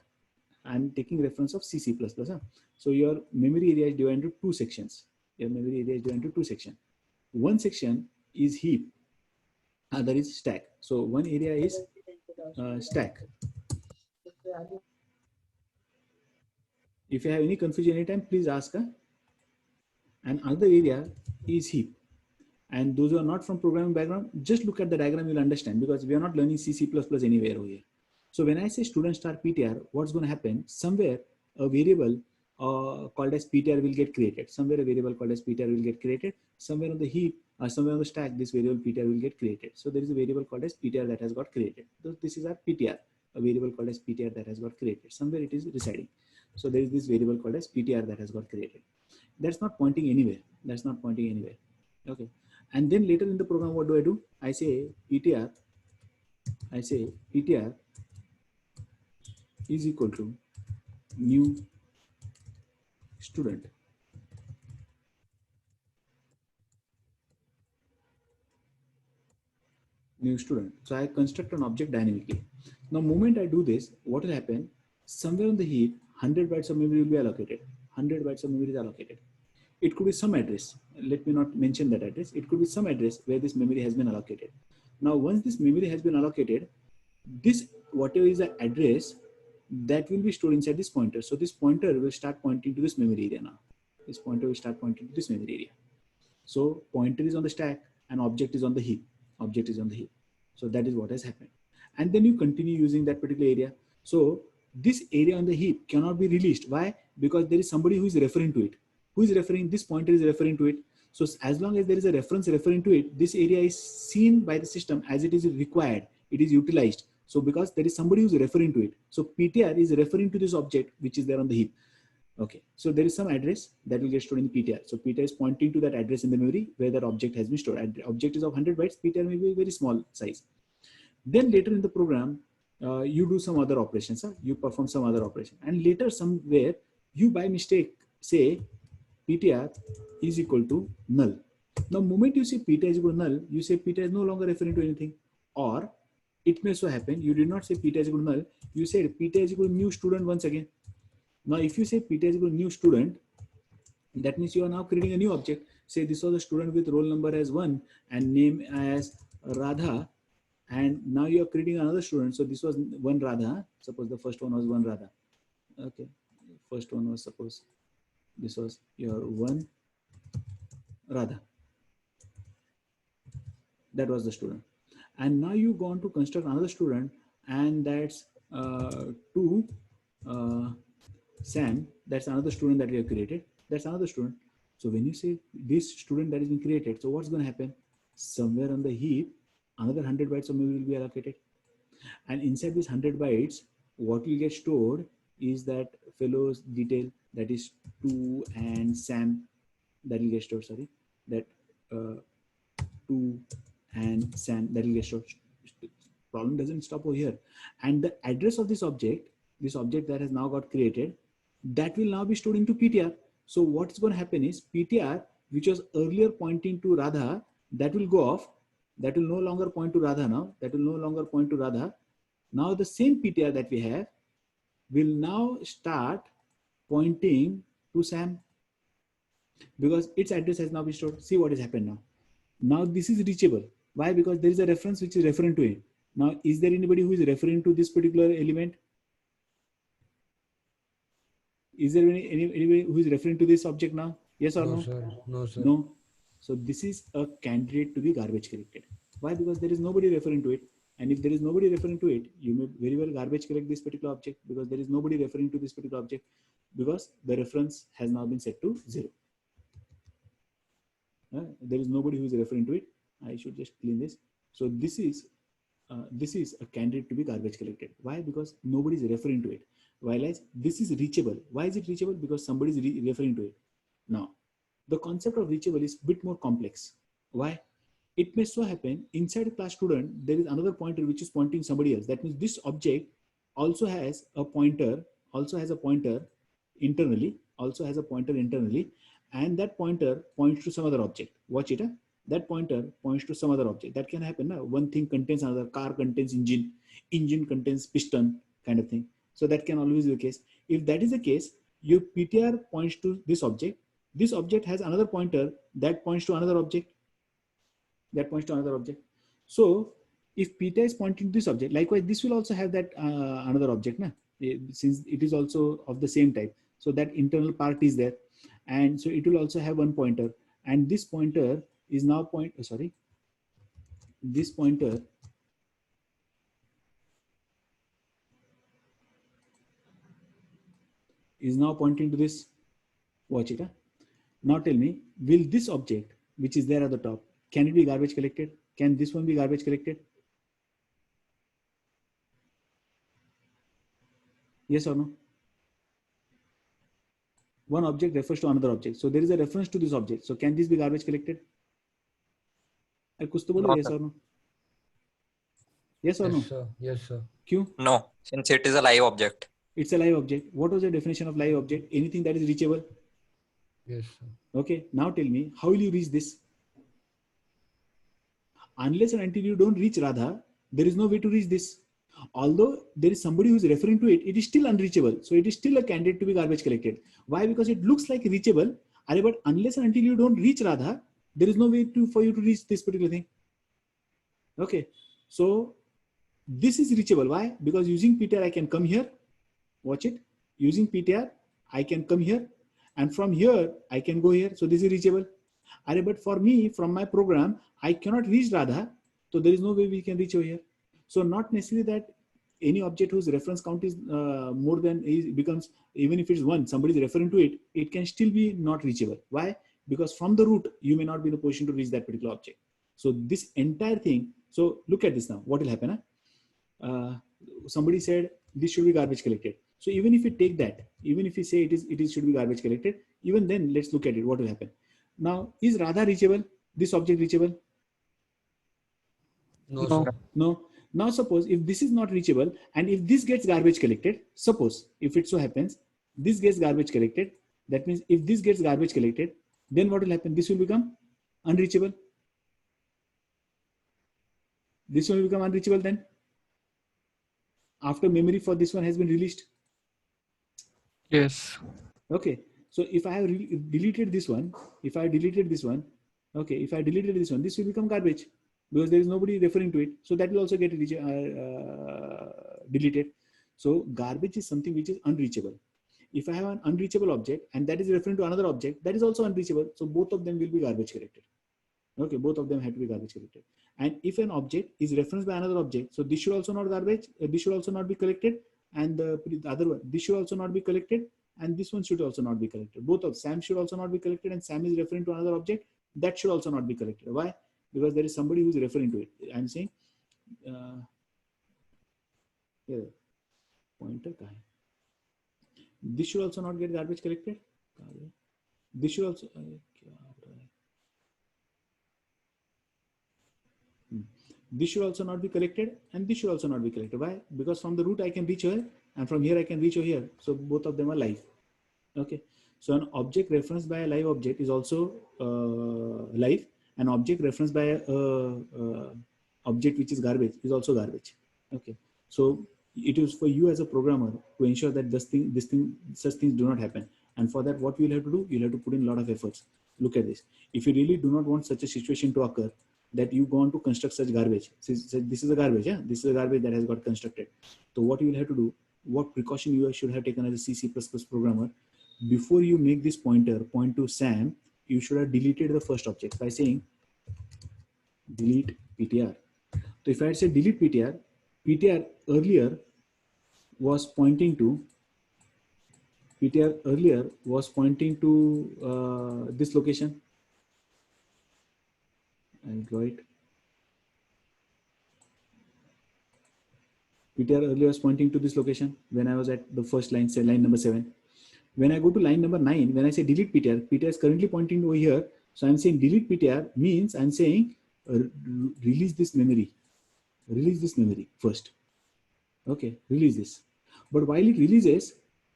I'm taking reference of C, C++. So your memory area is divided into two sections. Your memory area is divided into two sections. One section is heap, other is stack. So one area is stack. If you have any confusion anytime, please ask. And another area is heap. And those who are not from programming background, just look at the diagram, you'll understand, because we are not learning C, C++ anywhere over here. So when I say student star ptr, what's going to happen? Somewhere a variable called as ptr will get created. Somewhere a variable called as ptr will get created. Somewhere on the heap, somewhere on the stack, this variable ptr will get created. So there is a variable called as ptr that has got created. So this is our ptr, a variable called as ptr that has got created. Somewhere it is residing. So there is this variable called as ptr that has got created. That's not pointing anywhere. That's not pointing anywhere. Okay. And then later in the program, what do? I say ptr is equal to new student. New student. So I construct an object dynamically. Now, moment I do this, what will happen? Somewhere on the heap, 100 bytes of memory will be allocated. 100 bytes of memory is allocated. It could be some address. Let me not mention that address. It could be some address where this memory has been allocated. Now, once this memory has been allocated, this whatever is the address that will be stored inside this pointer. So this pointer will start pointing to this memory area now. This pointer will start pointing to this memory area. So pointer is on the stack and object is on the heap. Object is on the heap. So that is what has happened. and then you continue using that particular area. So this area on the heap cannot be released. Why? Because there is somebody who is referring to it. Who is referring? This pointer is referring to it. So as long as there is a reference referring to it, this area is seen by the system as it is required. It is utilized. So because there is somebody who is referring to it. So PTR is referring to this object which is there on the heap. Okay, so there is some address that will get stored in PTR. So PTR is pointing to that address in the memory where that object has been stored. Object is of 100 bytes, PTR may be a very small size. Then later in the program, you do some other operations, you perform some other operation. And later somewhere, you by mistake say PTR is equal to null. Now, moment you say PTR is equal to null, you say PTR is no longer referring to anything. Or it may so happen, you did not say PTR is equal to null, you said PTR is equal to new student once again. Now, if you say PTR is equal to new student, that means you are now creating a new object. Say this was a student with roll number as 1 and name as Radha. And now you are creating another student. So this was one Radha. Suppose the first one was one Radha. Okay. First one was, suppose this was your one Radha. That was the student. And now you go on to construct another student, and that's two Sam. That's another student that we have created. That's another student. So when you say this student that has been created, so what's going to happen? Somewhere on the heap, another 100 bytes of memory will be allocated. And inside this 100 bytes, what will get stored is that fellow's detail, that is 2 and Sam, that will get stored, sorry, that 2 and Sam, that will get stored. Problem doesn't stop over here. And the address of this object that has now got created, that will now be stored into PTR. So what's going to happen is PTR, which was earlier pointing to Radha, that will go off. That will no longer point to Radha now. That will no longer point to Radha. Now the same PTR that we have will now start pointing to Sam, because its address has now been stored. See what has happened now. Now this is reachable. Why? Because there is a reference which is referring to it. Now, is there anybody who is referring to this particular element? Is there anybody who is referring to this object now? Yes or no? Sir. No, sir. No. So this is a candidate to be garbage collected. Why? Because there is nobody referring to it. And if there is nobody referring to it, you may very well garbage collect this particular object, because there is nobody referring to this particular object, because the reference has now been set to 0. There is nobody who is referring to it. I should just clean this. So this is a candidate to be garbage collected. Why? Because nobody is referring to it. While as this is reachable. Why is it reachable? Because somebody is referring to it. Now, the concept of reachable is a bit more complex. Why? It may so happen inside a class student, there is another pointer which is pointing somebody else. That means this object also has a pointer, internally, and that pointer points to some other object. Watch it. That pointer points to some other object. That can happen. One thing contains another. Car contains engine, engine contains piston, kind of thing. So that can always be the case. If that is the case, your PTR points to this object. This object has another pointer that points to another object. So if PTR is pointing to this object, likewise, this will also have that another object, since it is also of the same type. So that internal part is there. And so it will also have one pointer. And this pointer is now this pointer is now pointing to this. Watch it. Now tell me, will this object, which is there at the top, can it be garbage collected? Can this one be garbage collected? Yes or no? One object refers to another object. So there is a reference to this object. So can this be garbage collected? Yes or no? Yes or no? Sir. Yes, sir. Q? No, since it is a live object. It's a live object. What was the definition of live object? Anything that is reachable. Yes, sir. Okay. Now tell me, how will you reach this? Unless and until you don't reach Radha, there is no way to reach this. Although there is somebody who is referring to it, it is still unreachable. So it is still a candidate to be garbage collected. Why? Because it looks like reachable, but unless and until you don't reach Radha, there is no way for you to reach this particular thing. Okay. So this is reachable. Why? Because using PTR, I can come here. Watch it. Using PTR, I can come here. And from here, I can go here. So this is reachable. But for me, from my program, I cannot reach Radha. So there is no way we can reach over here. So not necessarily that any object whose reference count is more than becomes, even if it's 1, somebody is referring to it, it can still be not reachable. Why? Because from the root, you may not be in a position to reach that particular object. So this entire thing, so look at this now, what will happen? Somebody said this should be garbage collected. So even if we take that, even if we say it should be garbage collected, even then let's look at it, what will happen. Now, is Radha reachable? This object reachable? No. No. Now suppose if this is not reachable and if this gets garbage collected, suppose if it so happens, this gets garbage collected, that means if this gets garbage collected, then what will happen? This will become unreachable. This one will become unreachable then. After memory for this one has been released. Yes. Okay. So if I have deleted this one, okay, if I deleted this one, this will become garbage because there is nobody referring to it. So that will also get deleted. So garbage is something which is unreachable. If I have an unreachable object and that is referring to another object, that is also unreachable. So both of them will be garbage collected. Okay, both of them have to be garbage collected. And if an object is referenced by another object, so this should also not garbage, this should also not be collected, and the other one, this should also not be collected, and this one should also not be collected. Both of Sam should also not be collected, and Sam is referring to another object, that should also not be collected. Why? Because there is somebody who is referring to it. I'm saying, here, pointer, this should also not get garbage collected. This should also, this should also not be collected, and this should also not be collected. Why? Because from the root I can reach here, and from here I can reach here. So both of them are live. Okay. So an object referenced by a live object is also live. An object referenced by a object which is garbage is also garbage. Okay. So it is for you as a programmer to ensure that such things do not happen. And for that, what you will have to do, you'll have to put in a lot of efforts. Look at this. If you really do not want such a situation to occur, that you go on to construct such garbage. So this is a garbage, yeah? This is a garbage that has got constructed. So what you will have to do, what precaution you should have taken as a C++ programmer, before you make this pointer point to Sam, you should have deleted the first object by saying delete PTR. So if I had said delete PTR, PTR earlier was pointing to this location. I'll draw it. PTR earlier was pointing to this location when I was at the first line, say line number 7. When I go to line number 9, when I say delete PTR, PTR is currently pointing over here. So I'm saying delete PTR means I'm saying release this memory first. Okay, release this. But while it releases,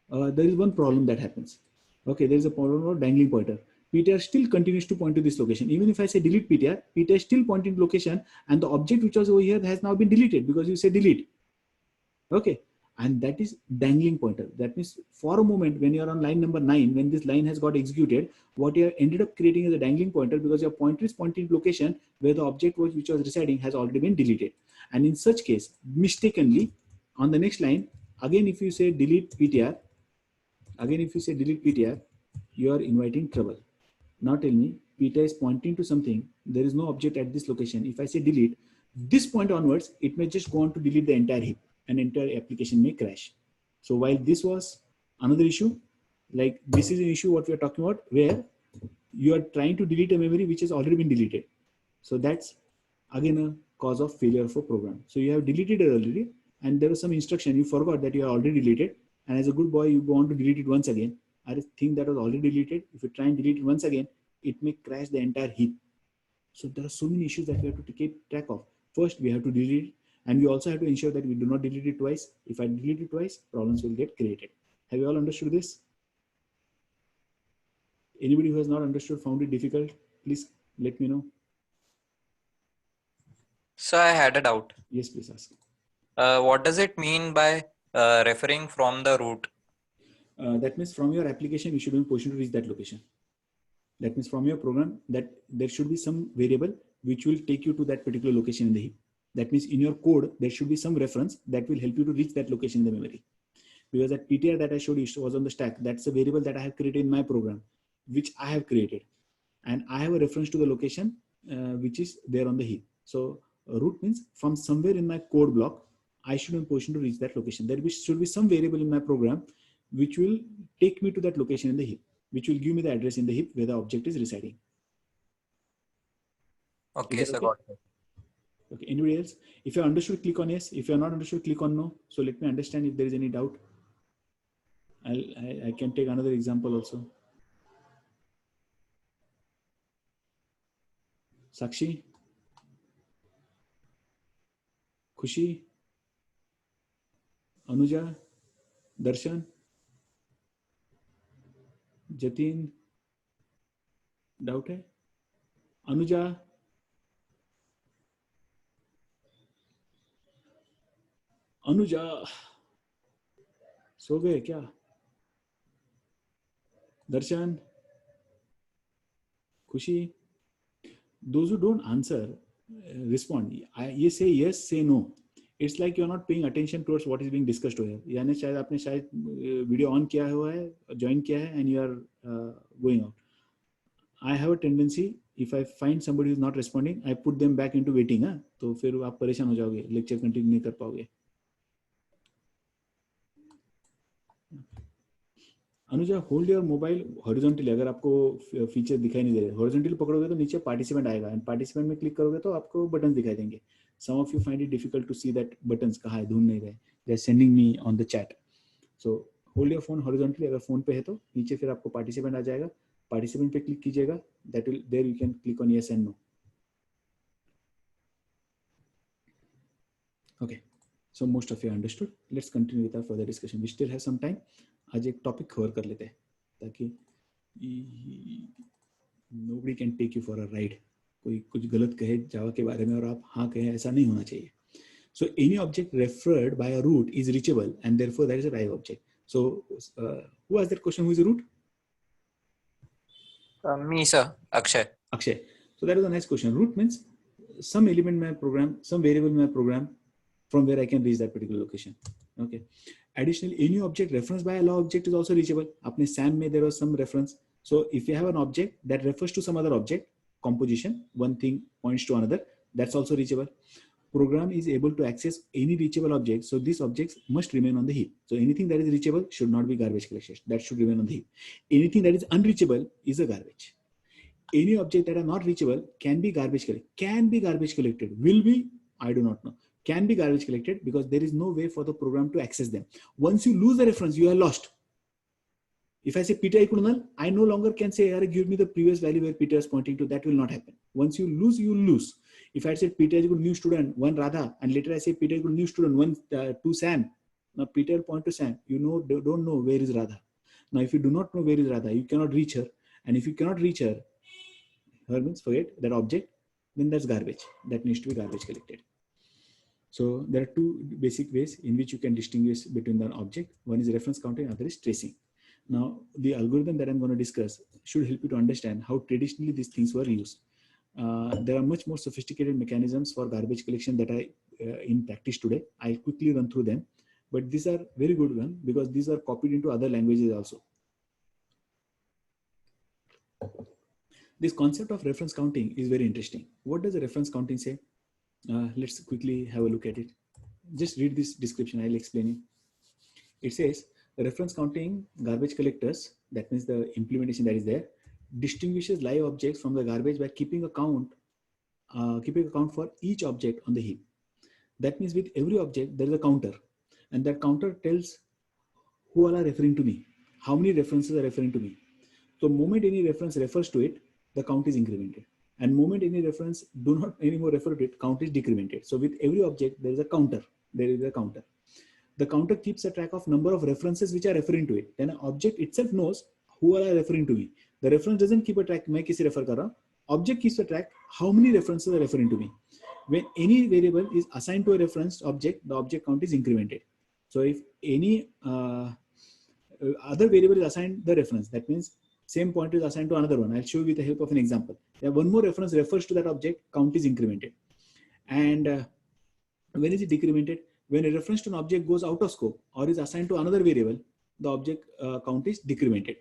there is one problem that happens. Okay, there is a problem of dangling pointer. PTR still continues to point to this location. Even if I say delete PTR, PTR is still pointing to location, and the object which was over here has now been deleted because you say delete. Okay, and that is dangling pointer. That means for a moment when you are on line number 9, when this line has got executed, what you have ended up creating is a dangling pointer because your pointer is pointing to location where the object which was residing has already been deleted. And in such case, mistakenly, on the next line, again if you say delete PTR, you are inviting trouble. Now tell me, PTR is pointing to something, there is no object at this location. If I say delete, this point onwards, it may just go on to delete the entire heap and entire application may crash. So while this was another issue, like this is an issue what we are talking about where you are trying to delete a memory which has already been deleted. So that's again a cause of failure of a program. So you have deleted it already and there was some instruction, you forgot that you are already deleted, and as a good boy, you go on to delete it once again. I think that was already deleted. If you try and delete it once again, it may crash the entire heap. So there are so many issues that we have to keep track of. First, we have to delete it, and we also have to ensure that we do not delete it twice. If I delete it twice, problems will get created. Have you all understood this? Anybody who has not understood, found it difficult, please let me know. So I had a doubt. Yes, please ask. What does it mean by referring from the root? That means from your application, you should be in position to reach that location. That means from your program, that there should be some variable which will take you to that particular location in the heap. That means in your code, there should be some reference that will help you to reach that location in the memory. Because that PTR that I showed you was on the stack. That's a variable that I have created in my program, which I have created. And I have a reference to the location which is there on the heap. So route means from somewhere in my code block, I should be in position to reach that location. There should be some variable in my program which will take me to that location in the heap, which will give me the address in the heap where the object is residing. Okay, sir, got it. Okay, anybody else? If you understood, click on yes. If you are not understood, click on no. So let me understand if there is any doubt. I can take another example also. Sakshi, Khushi, Anuja, Darshan, Jatin, doubt है? Anuja, सो गए क्या? Darshan, Khushi, those who don't answer, respond. You say yes, say no. It's like you're not paying attention towards what is being discussed here. यानी शायद आपने शायद video on किया हुआ है, ज्वाइन किया है, and you are going out. I have a tendency, if I find somebody who is not responding, I put them back into waiting. हाँ, तो फिर आप परेशान हो जाओगे, लेक्चर कंटिन्यू नहीं कर पाओगे. Anuja, hold your mobile horizontally. अगर आपको फीचर दिखाई नहीं दे रहे, हॉरिजॉन्टली पकड़ोगे तो नीचे पार्टिसिपेंट आएगा, एंड पार्टिसिपेंट में क्लिक करोगे तो आपको बटन दिखाई देंगे. Some of you find it difficult to see that buttons कहाँ है, ढूंढ नहीं रहे. They are sending me on the chat. So hold your phone horizontally. अगर फोन पे है तो नीचे फिर आपको पार्टिसिपेंट आ जाएगा, पार्टिसिपेंट पे क्लिक कीजिएगा. That will, there you can click on yes and no. Okay, so most of you understood. Let's continue with our further discussion. We still have some time. आज एक टॉपिक कवर कर लेते हैं ताकि nobody can take you for a ride. कोई कुछ गलत कहे जावा के बारे में और आप हाँ कहे, ऐसा नहीं होना चाहिए. So any object referred by a root is reachable, and therefore that is a live object. So who asked that question? Who is a root? Me, sir, Akshay. Akshay. So that is a nice question. Root means some element in my program, some variable in my program, from where I can reach that particular location. Okay. Additionally, any object referenced by a law object is also reachable. Apne SAM mein there was some reference. So if you have an object that refers to some other object, composition, one thing points to another, that's also reachable. Program is able to access any reachable object. So these objects must remain on the heap. So anything that is reachable should not be garbage collection. That should remain on the heap. Anything that is unreachable is a garbage. Any object that are not reachable can be garbage collected. Can be garbage collected. Will be, I do not know. Can be garbage collected because there is no way for the program to access them. Once you lose the reference, you are lost. If I say Peter equal null, I no longer can say, give me the previous value where Peter is pointing to. That will not happen. Once you lose, you lose. If I said Peter is equal new student, 1 Radha, and later I say Peter equal new student, 1 2 Sam. Now Peter will point to Sam. You know, don't know where is Radha. Now if you do not know where is Radha, you cannot reach her. And if you cannot reach her, her means forget that object, then that's garbage. That needs to be garbage collected. So there are two basic ways in which you can distinguish between the object. One is reference counting, other is tracing. Now, the algorithm that I'm going to discuss should help you to understand how traditionally these things were used. There are much more sophisticated mechanisms for garbage collection that are in practice today. I'll quickly run through them, but these are very good ones because these are copied into other languages also. This concept of reference counting is very interesting. What does a reference counting say? Let's quickly have a look at it. Just read this description, I'll explain it. It says, the reference counting garbage collectors, that means the implementation that is there, distinguishes live objects from the garbage by keeping account for each object on the heap. That means with every object, there is a counter, and that counter tells who all are referring to me, how many references are referring to me. So the moment any reference refers to it, the count is incremented. And moment any reference do not anymore refer to it, count is decremented. So with every object, there is a counter. There is a counter. The counter keeps a track of number of references which are referring to it. Then an object itself knows who are referring to me. The reference doesn't keep a track. मैं किसे refer कर रहा हूँ. Object keeps a track how many references are referring to me. When any variable is assigned to a reference object, the object count is incremented. So if any other variable is assigned the reference, that means same pointer is assigned to another one. I'll show you with the help of an example. One more reference refers to that object, count is incremented. And when is it decremented? When a reference to an object goes out of scope or is assigned to another variable, the object count is decremented.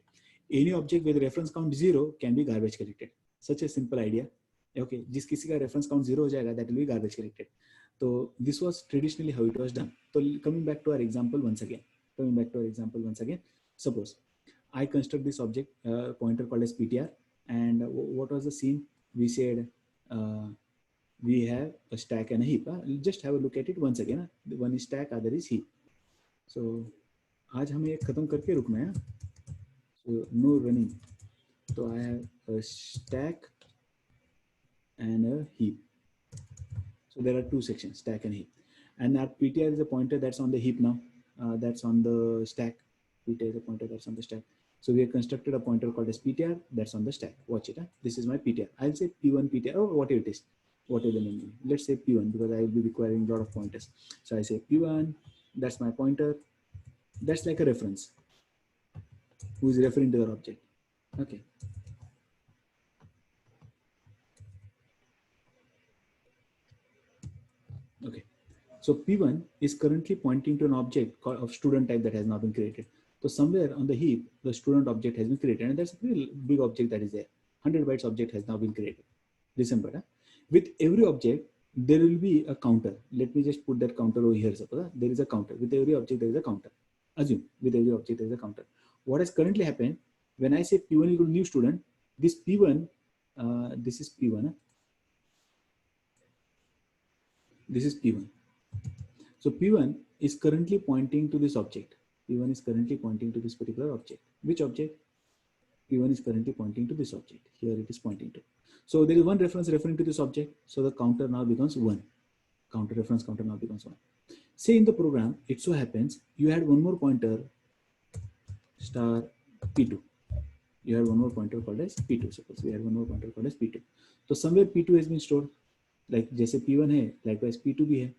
Any object with reference count 0 can be garbage collected. Such a simple idea. Okay, जिस किसी का reference count 0 हो जाएगा, that will be garbage collected. So this was traditionally how it was done. So coming back to our example once again. Suppose I construct this object pointer called as PTR, and what was the scene? We said we have a stack and a heap. Just have a look at it once again. One is stack, other is heap. So आज हमें एक खत्म करके रुकना है. So no running. So I have a stack and a heap. So there are two sections, stack and heap. And our PTR is a pointer that's on the heap now. That's on the stack. PTR is a pointer that's on the stack. So we have constructed a pointer called as PTR that's on the stack. Watch it. Huh? This is my PTR. I'll say P1 PTR or whatever it is. Whatever the name is. Let's say P1 because I will be requiring a lot of pointers. So I say P1, that's my pointer. That's like a reference. Who is referring to the object. Okay. Okay. So P1 is currently pointing to an object of student type that has now been created. So somewhere on the heap, the student object has been created, and that's a pretty big object that is there. 100 bytes object has now been created. Listen, but with every object, there will be a counter. Let me just put that counter over here. Suppose there is a counter. With every object, there is a counter. Assume with every object, there is a counter. What has currently happened, when I say P1 equal to new student, this P1, this is P1. This is P1. So P1 is currently pointing to this object. P1 is currently pointing to this particular object. Which object? P1 is currently pointing to this object. Here it is pointing to. So there is one reference referring to this object. So the counter now becomes 1. Reference counter now becomes 1. Say in the program, it so happens you had one more pointer star P2. You had one more pointer called as P2. Suppose we had one more pointer called as P2. So somewhere P2 has been stored. Like जैसे P1 है, likewise P2 भी है.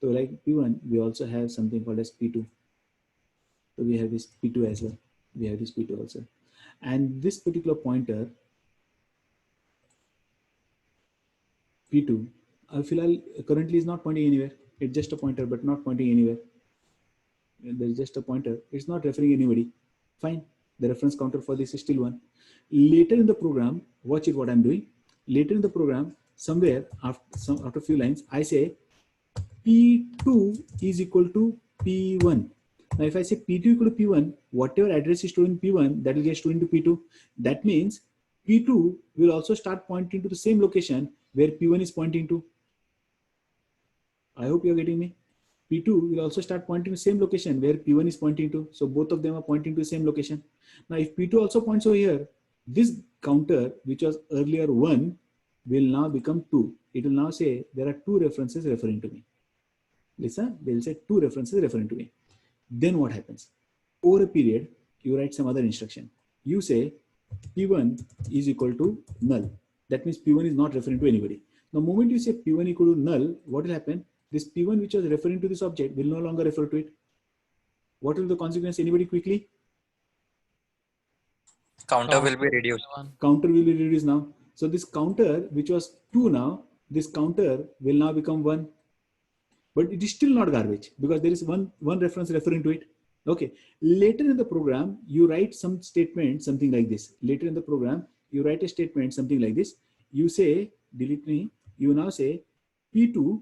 So like P1, we also have something called as P2. So we have this P2 as well. We have this P2 also. And this particular pointer, P2, currently is not pointing anywhere. It's just a pointer, but not pointing anywhere. There's just a pointer. It's not referring anybody. Fine. The reference counter for this is still 1. Later in the program, watch it what I'm doing. Later in the program, somewhere after a few lines, I say P2 is equal to P1. Now, if I say P2 equal to P1, whatever address is stored in P1, that will get stored into P2. That means P2 will also start pointing to the same location where P1 is pointing to. I hope you're getting me. P2 will also start pointing to the same location where P1 is pointing to. So both of them are pointing to the same location. Now, if P2 also points over here, this counter, which was earlier 1, will now become 2. It will now say there are 2 references referring to me. Listen, they will say 2 references referring to me. Then what happens? Over a period, you write some other instruction. You say P1 is equal to null. That means P1 is not referring to anybody. The moment you say P1 equal to null, what will happen? This P1 which was referring to this object will no longer refer to it. What will the consequence? Anybody quickly? Counter will be reduced. Counter will be reduced now. So this counter which was 2 now, this counter will now become 1. But it is still not garbage because there is one reference referring to it. Okay. Later in the program, you write some statement, something like this. Later in the program, you write a statement, something like this. You say, delete me. You now say P2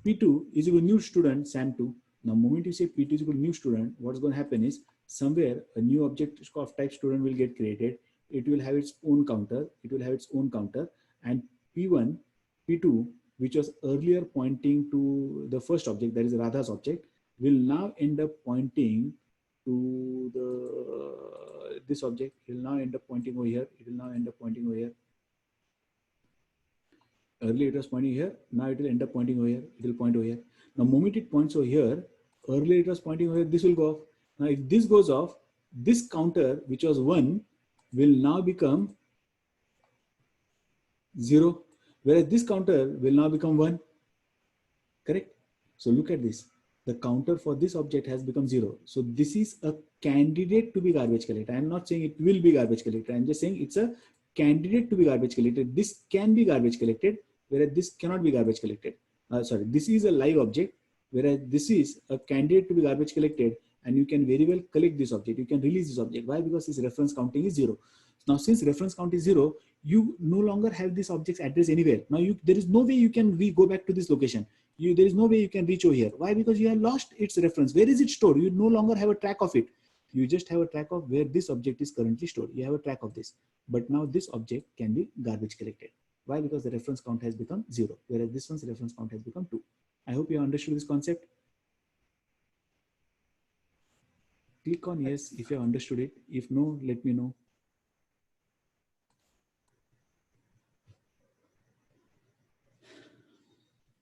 is equal to new student, Sam2. Now, moment you say P2 is equal to new student, what's going to happen is somewhere a new object of type student will get created. It will have its own counter. And P1, P2, which was earlier pointing to the first object, that is Radha's object, will now end up pointing to this object. It will now end up pointing over here. Earlier it was pointing here. Now it will end up pointing over here. It will point over here. Now, moment it points over here, earlier it was pointing over here. This will go off. Now, if this goes off, this counter, which was 1, will now become 0. Whereas this counter will now become 1. Correct? So look at this. The counter for this object has become 0. So this is a candidate to be garbage collector. I am not saying it will be garbage collector. I am just saying it's a candidate to be garbage collected. This can be garbage collected, whereas this cannot be garbage collected. This is a live object, whereas this is a candidate to be garbage collected, and you can very well collect this object. You can release this object. Why? Because this reference counting is 0. Now, since reference count is 0, you no longer have this object's address anywhere. Now there is no way you can go back to this location. There is no way you can reach over here. Why? Because you have lost its reference. Where is it stored? You no longer have a track of it. You just have a track of where this object is currently stored. You have a track of this. But now this object can be garbage collected. Why? Because the reference count has become 0, whereas this one's reference count has become 2. I hope you understood this concept. Click on yes if you have understood it. If no, let me know.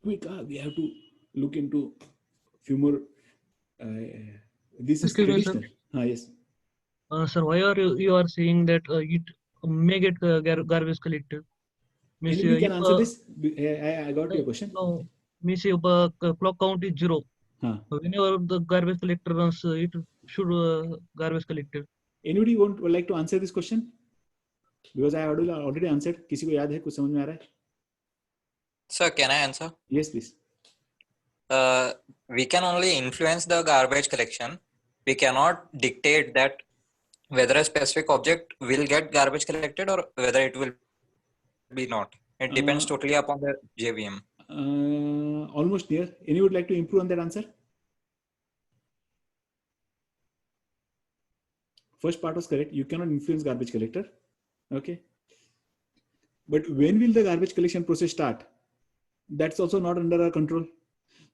Quick, we have to look into few more. This is Excuse me, sir. traditional. Yes. Sir, why are you are saying that it may get garbage collected? Means Anybody can if, answer this? I got your question. No, means if clock count is 0, whenever the garbage collector runs, it should garbage collected. Anybody would like to answer this question? Because I already answered. किसी को याद है? कुछ समझ में आ रहा है? Sir, can I answer? Yes, please. We can only influence the garbage collection. We cannot dictate that whether a specific object will get garbage collected or whether it will be not. It depends totally upon the JVM. Almost near. Any would like to improve on that answer? First part was correct. You cannot influence garbage collector. Okay. But when will the garbage collection process start? That's also not under our control.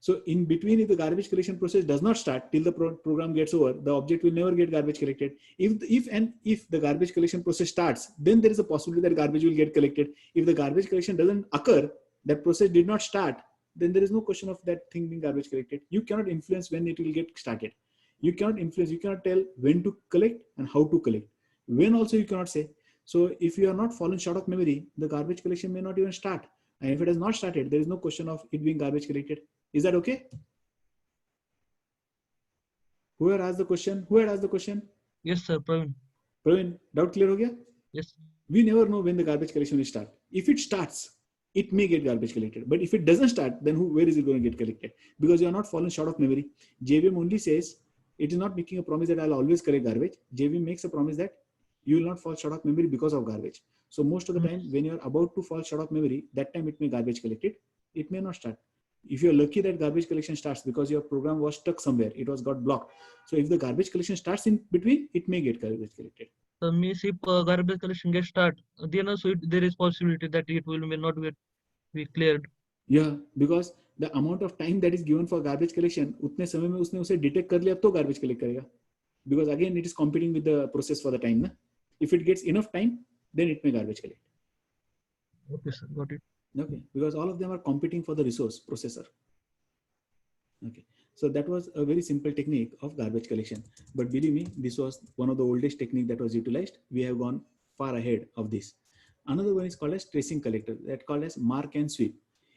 So in between, if the garbage collection process does not start till the program gets over, the object will never get garbage collected. If the garbage collection process starts, then there is a possibility that garbage will get collected. If the garbage collection doesn't occur, that process did not start, then there is no question of that thing being garbage collected. You cannot influence when it will get started. You cannot influence, you cannot tell when to collect and how to collect. When also you cannot say. So if you are not fallen short of memory, the garbage collection may not even start. And if it has not started, there is no question of it being garbage collected. Is that okay? Who had asked the question? Who had asked the question? Yes, sir, Praveen. Praveen, doubt clear ho gaya? Yes. We never know when the garbage collection will start. If it starts, it may get garbage collected. But if it doesn't start, then where is it going to get collected? Because you are not fallen short of memory. JVM only says, it is not making a promise that I'll always collect garbage. JVM makes a promise that you will not fall short of memory because of garbage. So most of the time, when you're about to fall short of memory, that time it may garbage collected. It may not start. If you're lucky that garbage collection starts because your program was stuck somewhere, it was got blocked. So if the garbage collection starts in between, it may get garbage collected. So means if garbage collection gets start, then also there is possibility that it will may not be cleared. Yeah, because the amount of time that is given for garbage collection, उतने समय में उसने उसे detect कर लिया तो garbage collect करेगा. Because again, it is competing with the process for the time. Na? If it gets enough time, then it may garbage collect. Okay, sir, got it. Okay, because all of them are competing for the resource processor. Okay, so that was a very simple technique of garbage collection. But believe me, this was one of the oldest technique that was utilized. We have gone far ahead of this. Another one is called as tracing collector, that called as mark and sweep.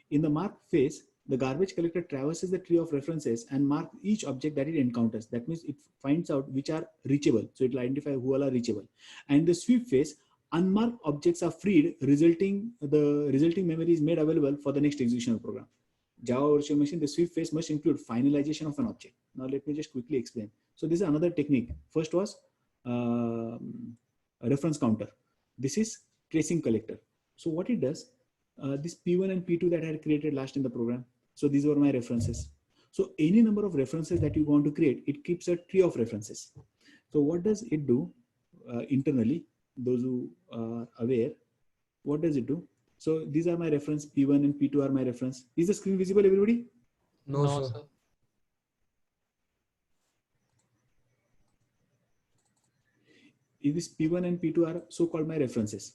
In the mark phase, the garbage collector traverses the tree of references and mark each object that it encounters. That means it finds out which are reachable. So it will identify who all are reachable. And the sweep phase, unmarked objects are freed, the resulting memory is made available for the next execution of the program. Java virtual machine, the sweep phase must include finalization of an object. Now let me just quickly explain. So this is another technique. First was a reference counter. This is tracing collector. So what it does, this P1 and P2 that I had created last in the program. So these were my references. So any number of references that you want to create, it keeps a tree of references. So what does it do internally? Those who are aware, what does it do? So these are my reference, P1 and P2 are my reference. Is the screen visible, everybody? No, sir. Is this P1 and P2 are so-called my references.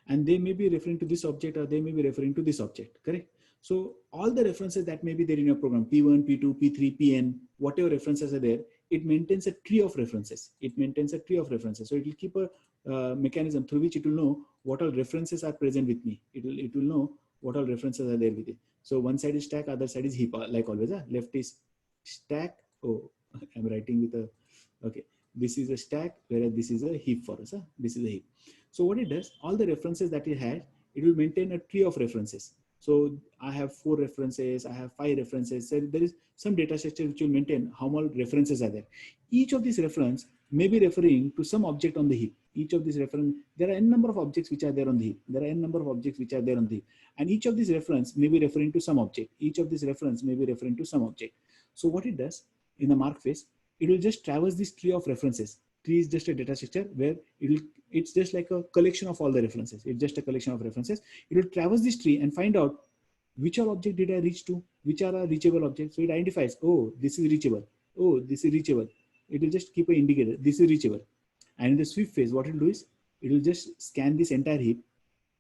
And they may be referring to this object or they may be referring to this object, correct? So all the references that may be there in your program, P1, P2, P3, Pn, whatever references are there, it maintains a tree of references. It maintains a tree of references. So it will keep a mechanism through which it will know what all references are present with me. It will know what all references are there with it. So one side is stack, other side is heap, like always. Left is stack. Oh, I'm writing with a, okay. This is a stack, whereas this is a heap for us. This is a heap. So what it does, all the references that it had, it will maintain a tree of references. So I have 4 references, I have 5 references. So there is some data structure which will maintain how many references are there. Each of these reference may be referring to some object on the heap. Each of these reference, there are n number of objects which are there on the heap. There are n number of objects which are there on the heap. And each of these reference may be referring to some object. Each of these reference may be referring to some object. So what it does in the mark phase, it will just traverse this tree of references. Tree is just a data structure where it's just like a collection of all the references. It's just a collection of references. It will traverse this tree and find out which all object did I reach to, which are a reachable objects. So it identifies, oh, this is reachable. Oh, this is reachable. It will just keep an indicator. This is reachable. And in the sweep phase, what it will do is, it will just scan this entire heap.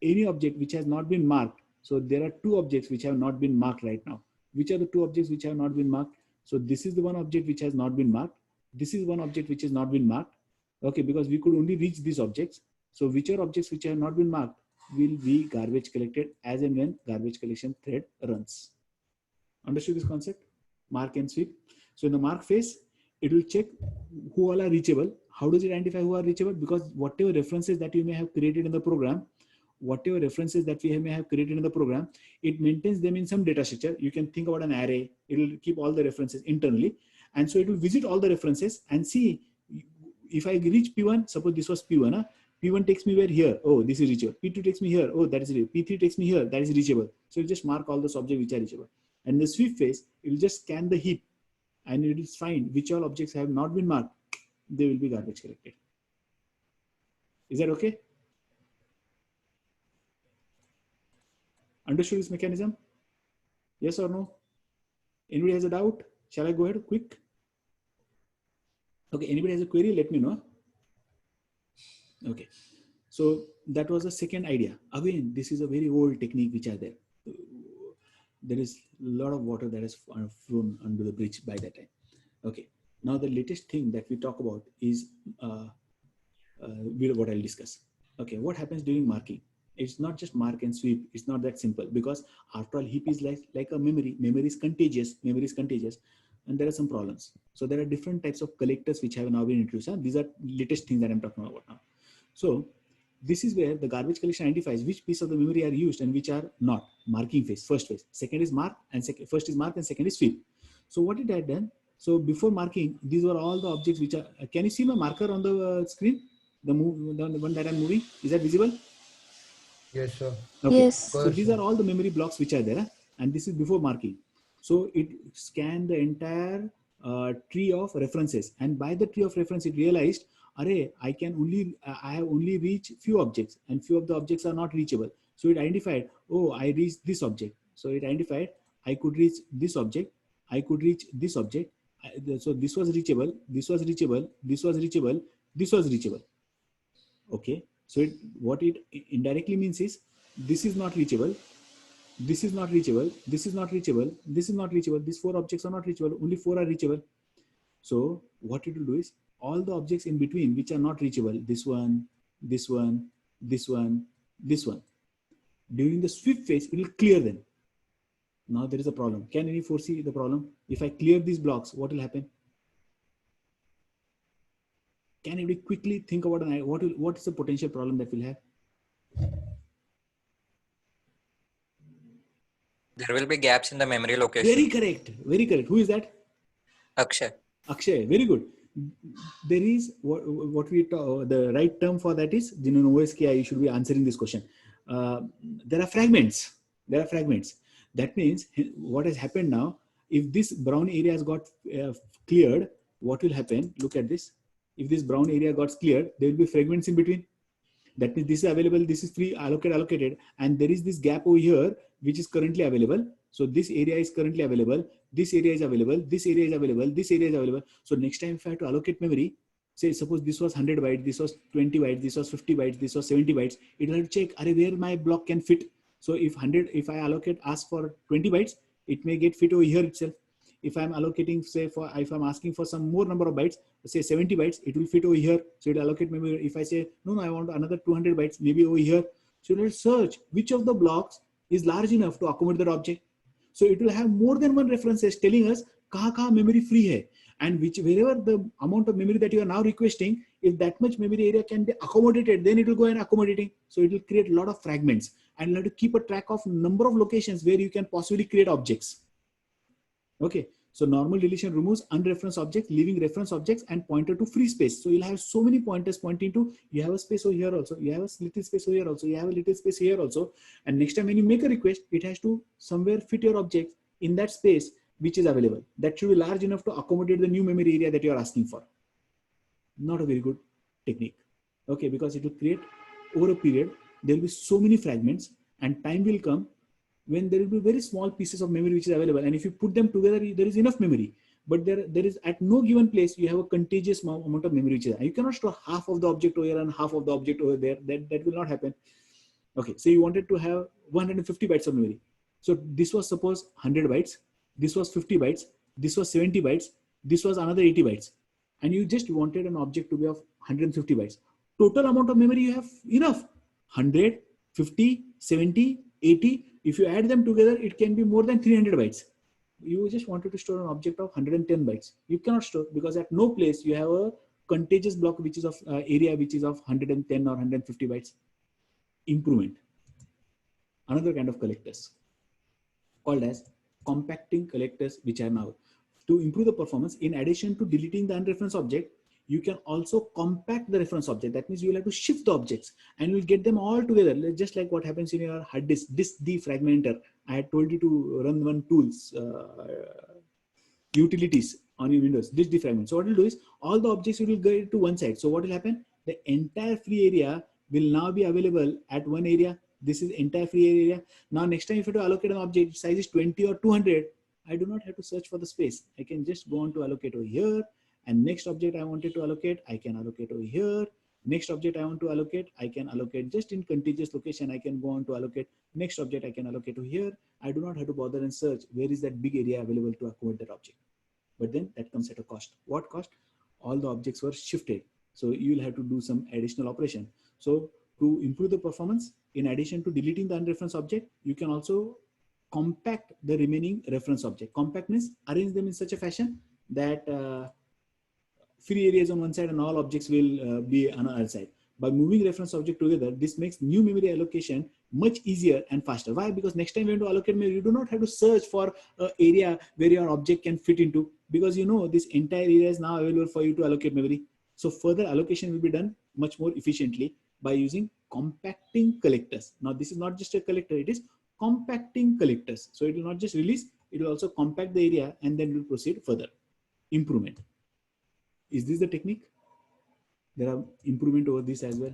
Any object which has not been marked. So there are two objects which have not been marked right now. Which are the two objects which have not been marked? So this is the one object which has not been marked. This is one object which has not been marked. Okay, because we could only reach these objects. So whichever objects which have not been marked will be garbage collected as and when garbage collection thread runs. Understood this concept? Mark and sweep. So in the mark phase, it will check who all are reachable. How does it identify who are reachable? Because whatever references that you may have created in the program, it maintains them in some data structure. You can think about an array. It will keep all the references internally. And so it will visit all the references and see if I reach P1, suppose this was P1, huh? P1 takes me where here, oh, this is reachable. P2 takes me here, oh, that is reachable. P3 takes me here, that is reachable. So it just mark all those objects which are reachable. And in the sweep phase, it will just scan the heap and it will find which all objects have not been marked. They will be garbage collected. Is that okay? Understood this mechanism? Yes or no? Anybody has a doubt? Shall I go ahead quick? Okay, anybody has a query, let me know. Okay, so that was the second idea. Again, this is a very old technique which are there. There is a lot of water that has flown under the bridge by that time. Okay, now the latest thing that we talk about is what I'll discuss. Okay, what happens during marking? It's not just mark and sweep. It's not that simple, because after all, heap is like a memory. Memory is contagious. And there are some problems. So there are different types of collectors which have now been introduced. These are latest things that I'm talking about now. So this is where the garbage collection identifies which piece of the memory are used and which are not. Marking phase, first phase. Second is mark, and first is mark and second is sweep. So what it had done? So before marking, these were all the objects which are. Can you see my marker on the screen? The one that I'm moving. Is that visible? Yes, sir. Okay. Yes. So these are all the memory blocks which are there, and this is before marking. So it scanned the entire tree of references, and by the tree of reference, it realized, array, I have only reached few objects, and few of the objects are not reachable. So it identified, oh, I reached this object. So it identified, I could reach this object, I could reach this object. So this was reachable, this was reachable, this was reachable, this was reachable. Okay. So what it indirectly means is, this is not reachable, this is not reachable, this is not reachable, this is not reachable, these four objects are not reachable, only four are reachable. So what it will do is, all the objects in between which are not reachable, this one, this one, this one, this one, during the sweep phase, it will clear them. Now there is a problem. Can any foresee the problem? If I clear these blocks, what will happen? Can anybody quickly think about what is the potential problem that we'll have? There will be gaps in the memory location. Very correct. Very correct. Who is that? Akshay. Akshay. Very good. There is what we talk, the right term for that is, in OSKI, you should be answering this question. There are fragments. There are fragments. That means what has happened now, if this brown area has got cleared, what will happen? Look at this. If this brown area got cleared, there will be fragments in between. That means this is available, this is free, allocated, and there is this gap over here, which is currently available. So this area is currently available, this area is available, this area is available, this area is available. So next time if I have to allocate memory, say suppose this was 100 bytes, this was 20 bytes, this was 50 bytes, this was 70 bytes, it will have to check where my block can fit. So if if I ask for 20 bytes, it may get fit over here itself. If I'm allocating, say if I'm asking for some more number of bytes, say 70 bytes, it will fit over here. So it will allocate memory. If I say, no, I want another 200 bytes, maybe over here. So it will search which of the blocks is large enough to accommodate that object. So it will have more than one references telling us kahan memory free hai. And wherever the amount of memory that you are now requesting, if that much memory area can be accommodated, then it will go and accommodating. So it will create a lot of fragments, and you have to keep a track of number of locations where you can possibly create objects. Okay, so normal deletion removes unreferenced objects, leaving reference objects and pointer to free space. So you'll have so many pointers pointing to, you have a space over here also, you have a little space over here also, you have a little space here also. And next time when you make a request, it has to somewhere fit your object in that space which is available. That should be large enough to accommodate the new memory area that you are asking for. Not a very good technique. Okay, because it will create over a period, there will be so many fragments, and time will come when there will be very small pieces of memory which is available, and if you put them together, there is enough memory, but there is at no given place you have a contiguous amount of memory which is there. You cannot store half of the object over here and half of the object over there. That will not happen. Okay, so you wanted to have 150 bytes of memory. So this was suppose 100 bytes, this was 50 bytes, this was 70 bytes, this was another 80 bytes, and you just wanted an object to be of 150 bytes. Total amount of memory you have enough, 100, 50, 70, 80. If you add them together, it can be more than 300 bytes. You just wanted to store an object of 110 bytes. You cannot store, because at no place you have a contiguous block which is of area which is of 110 or 150 bytes. Improvement. Another kind of collectors called as compacting collectors, which are now to improve the performance. In addition to deleting the unreferenced object, you can also compact the reference object. That means you will have to shift the objects and you will get them all together, just like what happens in your hard disk defragmenter. I had told you to run one tools utilities on your Windows, disk defragment. So what it will do is all the objects will go to one side. So what will happen? The entire free area will now be available at one area. This is entire free area. Now next time if you have to allocate an object, size is 20 or 200, I do not have to search for the space. I can just go on to allocate over here, and next object I wanted to allocate, I can allocate over here. Next object I want to allocate, I can allocate just in contiguous location. I can go on to allocate next object, I can allocate over here. I do not have to bother and search where is that big area available to accommodate that object. But then that comes at a cost. What cost? All the objects were shifted. So you will have to do some additional operation. So to improve the performance, in addition to deleting the unreferenced object, you can also compact the remaining reference object. Compact means arrange them in such a fashion that free areas on one side and all objects will be on the other side. By moving reference object together, this makes new memory allocation much easier and faster. Why? Because next time when you allocate memory, you do not have to search for an area where your object can fit into, because you know this entire area is now available for you to allocate memory. So further allocation will be done much more efficiently by using compacting collectors. Now this is not just a collector, it is compacting collectors. So it will not just release, it will also compact the area and then will proceed further. Improvement. Is this the technique? There are improvement over this as well.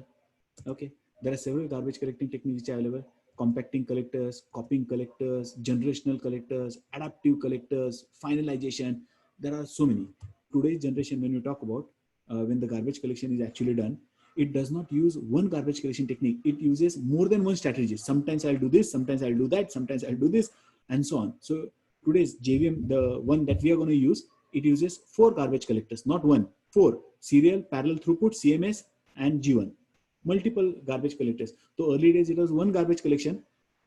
Okay, there are several garbage collecting techniques which are available. Compacting collectors, copying collectors, generational collectors, adaptive collectors, finalization. There are so many. Today's generation, when you talk about when the garbage collection is actually done, it does not use one garbage collection technique. It uses more than one strategy. Sometimes I'll do this, sometimes I'll do that, sometimes I'll do this, and so on. So today's JVM, the one that we are going to use, it uses 4 garbage collectors, not one, 4: serial, parallel throughput, CMS, and G1. Multiple garbage collectors. So early days it was one garbage collection,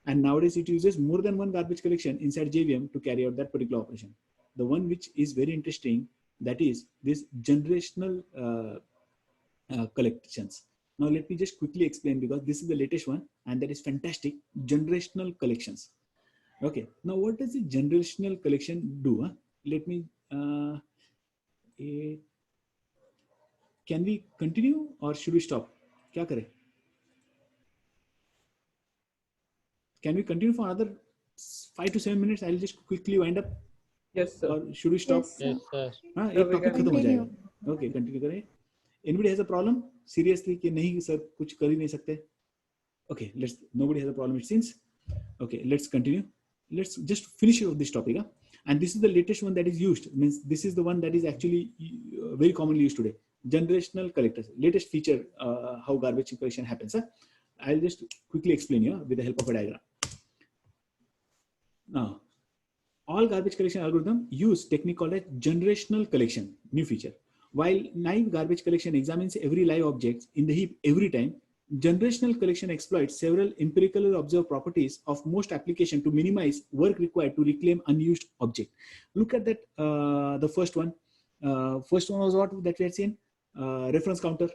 and nowadays it uses more than one garbage collection inside JVM to carry out that particular operation. The one which is very interesting, that is this generational collections. Now let me just quickly explain, because this is the latest one and that is fantastic. Generational collections. Okay, now what does the generational collection do? Let me can we continue or should we stop? क्या करें? Can we continue for another 5 to 7 minutes? I'll just quickly wind up. Yes, sir. Or should we stop? Yes, sir. हाँ, एक topic खत्म हो जाएगा. Okay, continue करें. Anybody has a problem? Seriously, कि नहीं सर कुछ कर ही नहीं सकते? Okay, nobody has a problem it seems. Okay, let's continue. Let's just finish this topic. And this is the latest one that is used. Means this is the one that is actually very commonly used today. Generational collectors. Latest feature how garbage collection happens. I'll just quickly explain you with the help of a diagram. Now, all garbage collection algorithm use technique called as generational collection, new feature. While live garbage collection examines every live object in the heap every time, generational collection exploits several empirically observed properties of most applications to minimize work required to reclaim unused object. Look at that, the first one. First one was what that we had seen? Reference counter.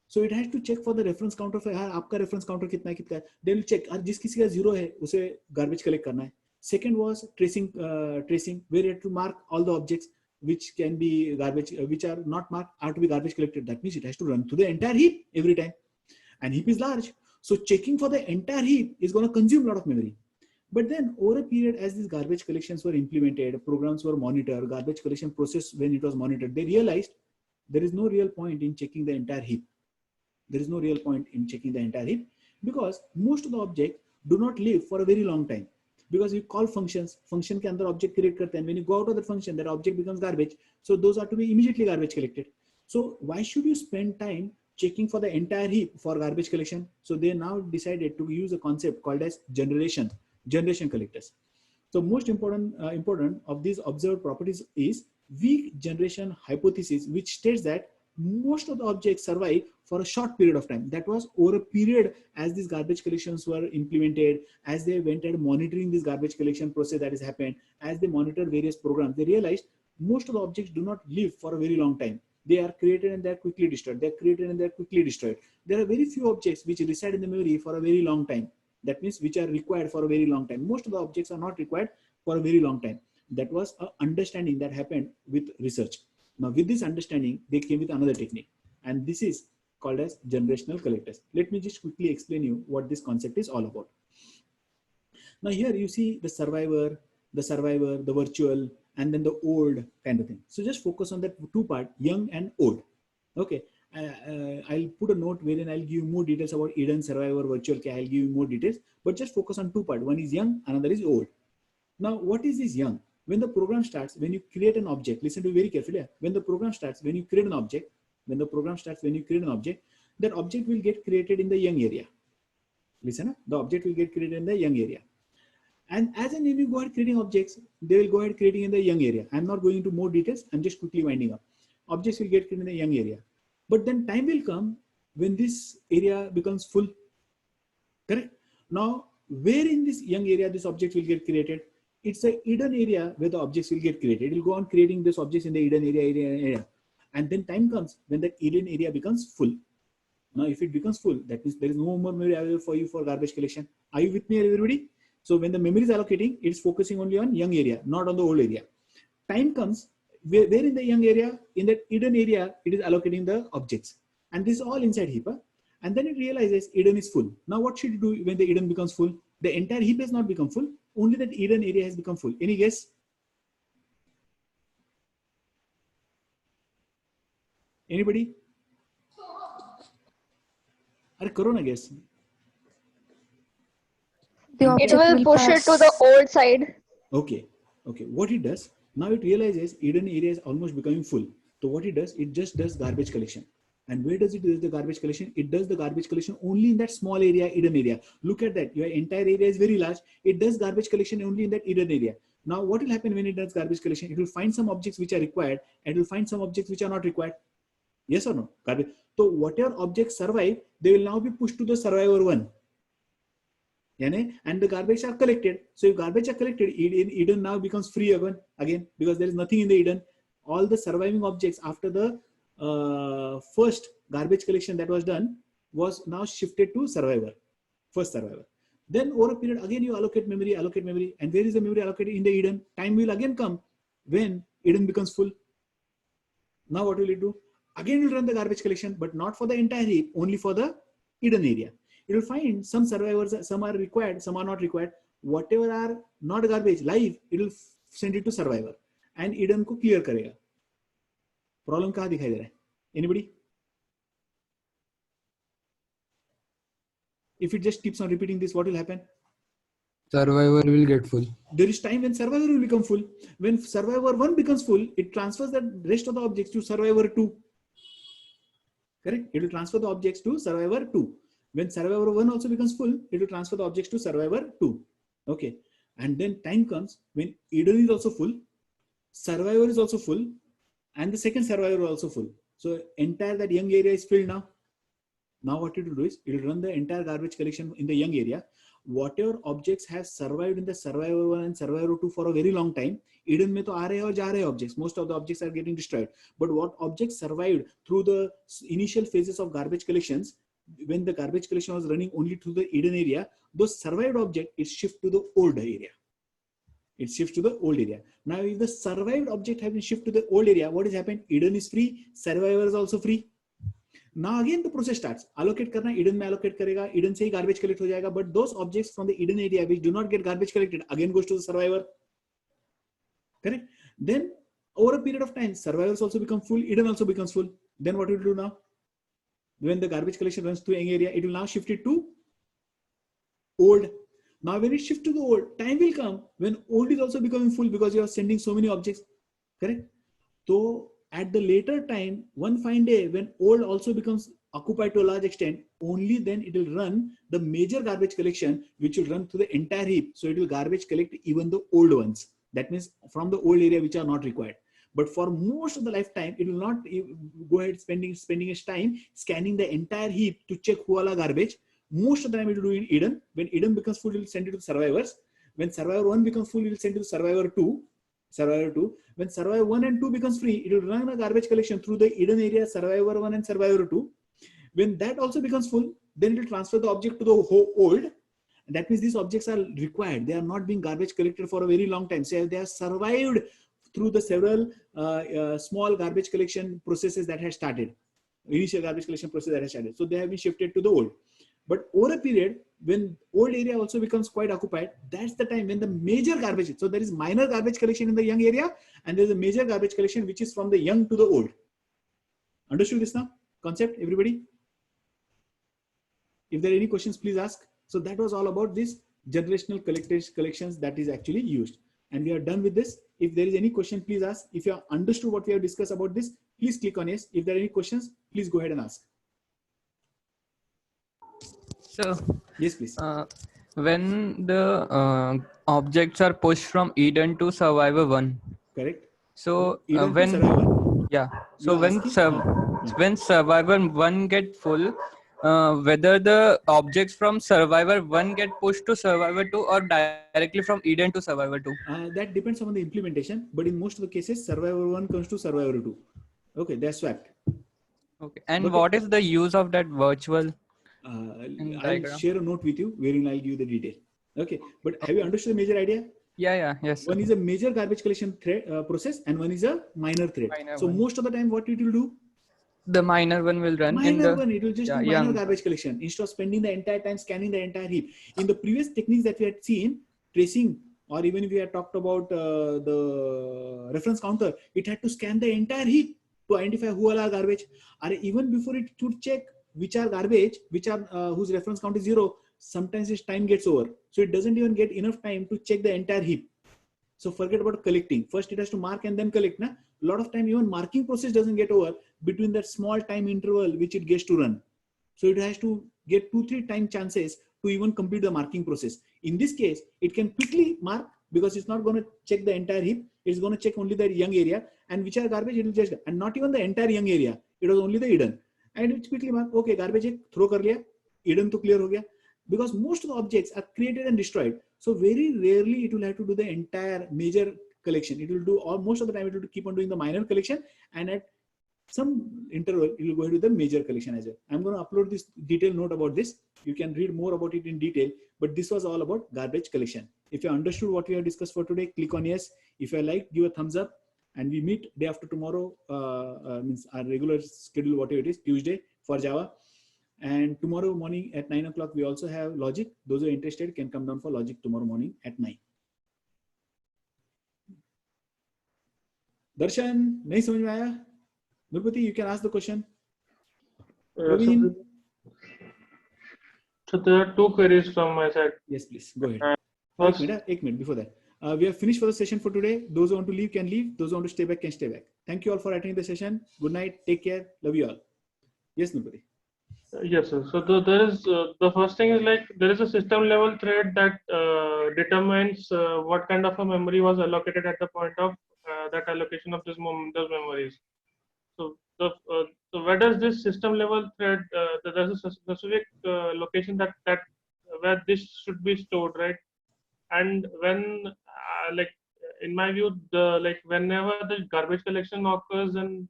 So it has to check for the reference counter for यार आपका reference counter कितना है. They will check. और जिस किसी का 0 है उसे garbage collect करना है. Second was tracing, where you have to mark all the objects which can be garbage, which are not marked are to be garbage collected. That means it has to run through the entire heap every time, and heap is large. So checking for the entire heap is going to consume a lot of memory. But then over a period, as these garbage collections were implemented, programs were monitored, garbage collection process, when it was monitored, they realized there is no real point in checking the entire heap. There is no real point in checking the entire heap, because most of the objects do not live for a very long time. Because you call functions, function के अंदर object create करते हैं, when you go out of the function, that object becomes garbage. So those are to be immediately garbage collected. So why should you spend time checking for the entire heap for garbage collection? So they now decided to use a concept called as generation collectors. So most important of these observed properties is weak generation hypothesis, which states that most of the objects survive for a short period of time. That was over a period as these garbage collections were implemented, as they went and monitoring this garbage collection process that has happened, as they monitored various programs, they realized most of the objects do not live for a very long time. They are created and they are quickly destroyed. They are created and they are quickly destroyed. There are very few objects which reside in the memory for a very long time. That means which are required for a very long time. Most of the objects are not required for a very long time. That was an understanding that happened with research. Now with this understanding, they came with another technique, and this is called as generational collectors. Let me just quickly explain you what this concept is all about. Now here you see the survivor, the virtual, and then the old kind of thing. So just focus on that two part, young and old. Okay. I'll put a note wherein I'll give you more details about Eden, survivor, virtual. Okay, I'll give you more details, but just focus on two parts. One is young, another is old. Now, what is this young? When the program starts, when you create an object, listen to me very carefully. When the program starts, when you create an object, that object will get created in the young area. Listen, the object will get created in the young area. And as and when you go ahead creating objects, they will go ahead creating in the young area. I'm not going into more details. I'm just quickly winding up. Objects will get created in the young area. But then time will come when this area becomes full. Correct? Now, where in this young area this object will get created? It's the Eden area where the objects will get created. It will go on creating these objects in the Eden area. And then time comes when the Eden area becomes full. Now, if it becomes full, that means there is no more memory available for you for garbage collection. Are you with me, everybody? So when the memory is allocating, it's focusing only on young area, not on the old area. Time comes where in the young area, in that Eden area, it is allocating the objects. And this is all inside heap. And then it realizes Eden is full. Now what should you do when the Eden becomes full? The entire heap has not become full. Only that Eden area has become full. Any guess? Anybody? Are Corona guess? It will push it to the old side. Okay. What it does, now it realizes Eden area is almost becoming full. So what it does, it just does garbage collection. And where does it do the garbage collection? It does the garbage collection only in that small area, Eden area. Look at that. Your entire area is very large. It does garbage collection only in that Eden area. Now, what will happen when it does garbage collection? It will find some objects which are required and it will find some objects which are not required. Yes or no? Garbage. So whatever objects survive, they will now be pushed to the survivor one. And the garbage are collected. So if garbage are collected, Eden now becomes free again because there is nothing in the Eden. All the surviving objects after the first garbage collection that was done was now shifted to survivor, first survivor. Then over a period, again you allocate memory. And where is the memory allocated? In the Eden. Time will again come when Eden becomes full. Now what will it do? Again it will run the garbage collection, but not for the entire heap, only for the Eden area. It will find some survivors, some are required, some are not required. Whatever are not garbage, live, it will send it to survivor. And Eden को clear करेगा. Problem कहाँ दिखाई दे रहा है? Anybody? If it just keeps on repeating this, what will happen? Survivor will get full. There is time when survivor will become full. When survivor 1 becomes full, it transfers the rest of the objects to survivor 2. Correct? It will transfer the objects to survivor 2. When survivor 1 also becomes full, it will transfer the objects to survivor 2. Okay. And then time comes when Eden is also full, survivor is also full, and the second survivor is also full. So entire that young area is filled now. Now what it will do is, it will run the entire garbage collection in the young area. Whatever objects have survived in the survivor 1 and survivor 2 for a very long time, Eden में तो आ रहे हैं और जा रहे हैं objects. Most of the objects are getting destroyed. But what objects survived through the initial phases of garbage collections, when the garbage collection was running only through the Eden area, those survived object is shift to the old area. It shifts to the old area. Now, if the survived object has been shifted to the old area, what is happened? Hidden is free, survivor is also free. Now again the process starts. Allocate करना, hidden में allocate करेगा, hidden से ही garbage collect हो जाएगा. But those objects from the hidden area which do not get garbage collected again goes to the survivor. Correct? Then over a period of time, survivors also become full, hidden also becomes full. Then what will do now? When the garbage collection runs through young area, it will now shift it to old. Now when it shifts to the old, time will come when old is also becoming full because you are sending so many objects. Correct? So at the later time, one fine day, when old also becomes occupied to a large extent, only then it will run the major garbage collection, which will run through the entire heap. So it will garbage collect even the old ones. That means from the old area which are not required. But for most of the lifetime, it will not go ahead spending its time scanning the entire heap to check who all are garbage. Most of the time it will do in hidden. When hidden becomes full, it will send it to the survivors. When survivor 1 becomes full, it will send it to survivor 2. Survivor 2. When survivor 1 and 2 becomes free, it will run a garbage collection through the hidden area survivor 1 and survivor 2. When that also becomes full, then it will transfer the object to the old. And that means these objects are required. They are not being garbage collected for a very long time. So they have survived through the several small garbage collection processes that have started. Initial garbage collection process that has started. So they have been shifted to the old. But over a period, when old area also becomes quite occupied, that's the time when the major garbage, so there is minor garbage collection in the young area, and there's a major garbage collection which is from the young to the old. Understood this now? Concept, everybody? If there are any questions, please ask. So that was all about this generational collections that is actually used. And we are done with this. If there is any question, please ask. If you have understood what we have discussed about this, please click on yes. If there are any questions, please go ahead and ask. So, yes, please. When the objects are pushed from Eden to Survivor 1. Correct. So, Eden to Survivor 1. Yeah. So, when Survivor 1 get full, whether the objects from Survivor 1 get pushed to Survivor 2 or directly from Eden to Survivor 2? That depends on the implementation. But in most of the cases, Survivor 1 comes to Survivor 2. Okay, they're swapped. Okay. And what is the use of that virtual? I'll share a note with you wherein I'll give you the detail. Okay, but have you understood the major idea? Yes. One is a major garbage collection thread process, and one is a minor thread. Most of the time, what it will do? The minor one will run. It will just do minor garbage collection instead of spending the entire time scanning the entire heap. In the previous techniques that we had seen, tracing, or even if we had talked about the reference counter, it had to scan the entire heap to identify who all are garbage. Or even before it should check which are garbage, which are whose reference count is 0, sometimes its time gets over. So it doesn't even get enough time to check the entire heap. So forget about collecting. First it has to mark and then collect. A lot of time even marking process doesn't get over between that small time interval which it gets to run. So it has to get 2-3 time chances to even complete the marking process. In this case, it can quickly mark because it's not going to check the entire heap. It's going to check only the young area, and which are garbage it will just, and not even the entire young area. It was only the hidden. And it quickly mark, okay, garbage throw kar liya, hidden to clear ho gaya. Because most of the objects are created and destroyed. So very rarely it will have to do the entire major collection. It will do, or most of the time it will keep on doing the minor collection, and at some interval it will go into the major collection as well. I'm going to upload this detailed note about this. You can read more about it in detail, but this was all about garbage collection. If you understood what we have discussed for today, click on yes. If you like, give a thumbs up, and we meet day after tomorrow, means our regular schedule, whatever it is, Tuesday for Java. And tomorrow morning at 9 o'clock, we also have logic. Those who are interested can come down for logic tomorrow morning at 9. Darshan, nahi samajh mein aaya? Nurpati, you can ask the question. So there are 2 queries from my side. Yes, please. Go ahead. First, 1 minute before that. We have finished for the session for today. Those who want to leave can leave. Those who want to stay back can stay back. Thank you all for attending the session. Good night. Take care. Love you all. Yes, Nurpati. Yes, sir. So there is the first thing is like there is a system level thread that determines what kind of a memory was allocated at the point of that allocation of those memories. So so where does this system level thread? There's a specific location that where this should be stored, right? And when like in my view, whenever the garbage collection occurs, and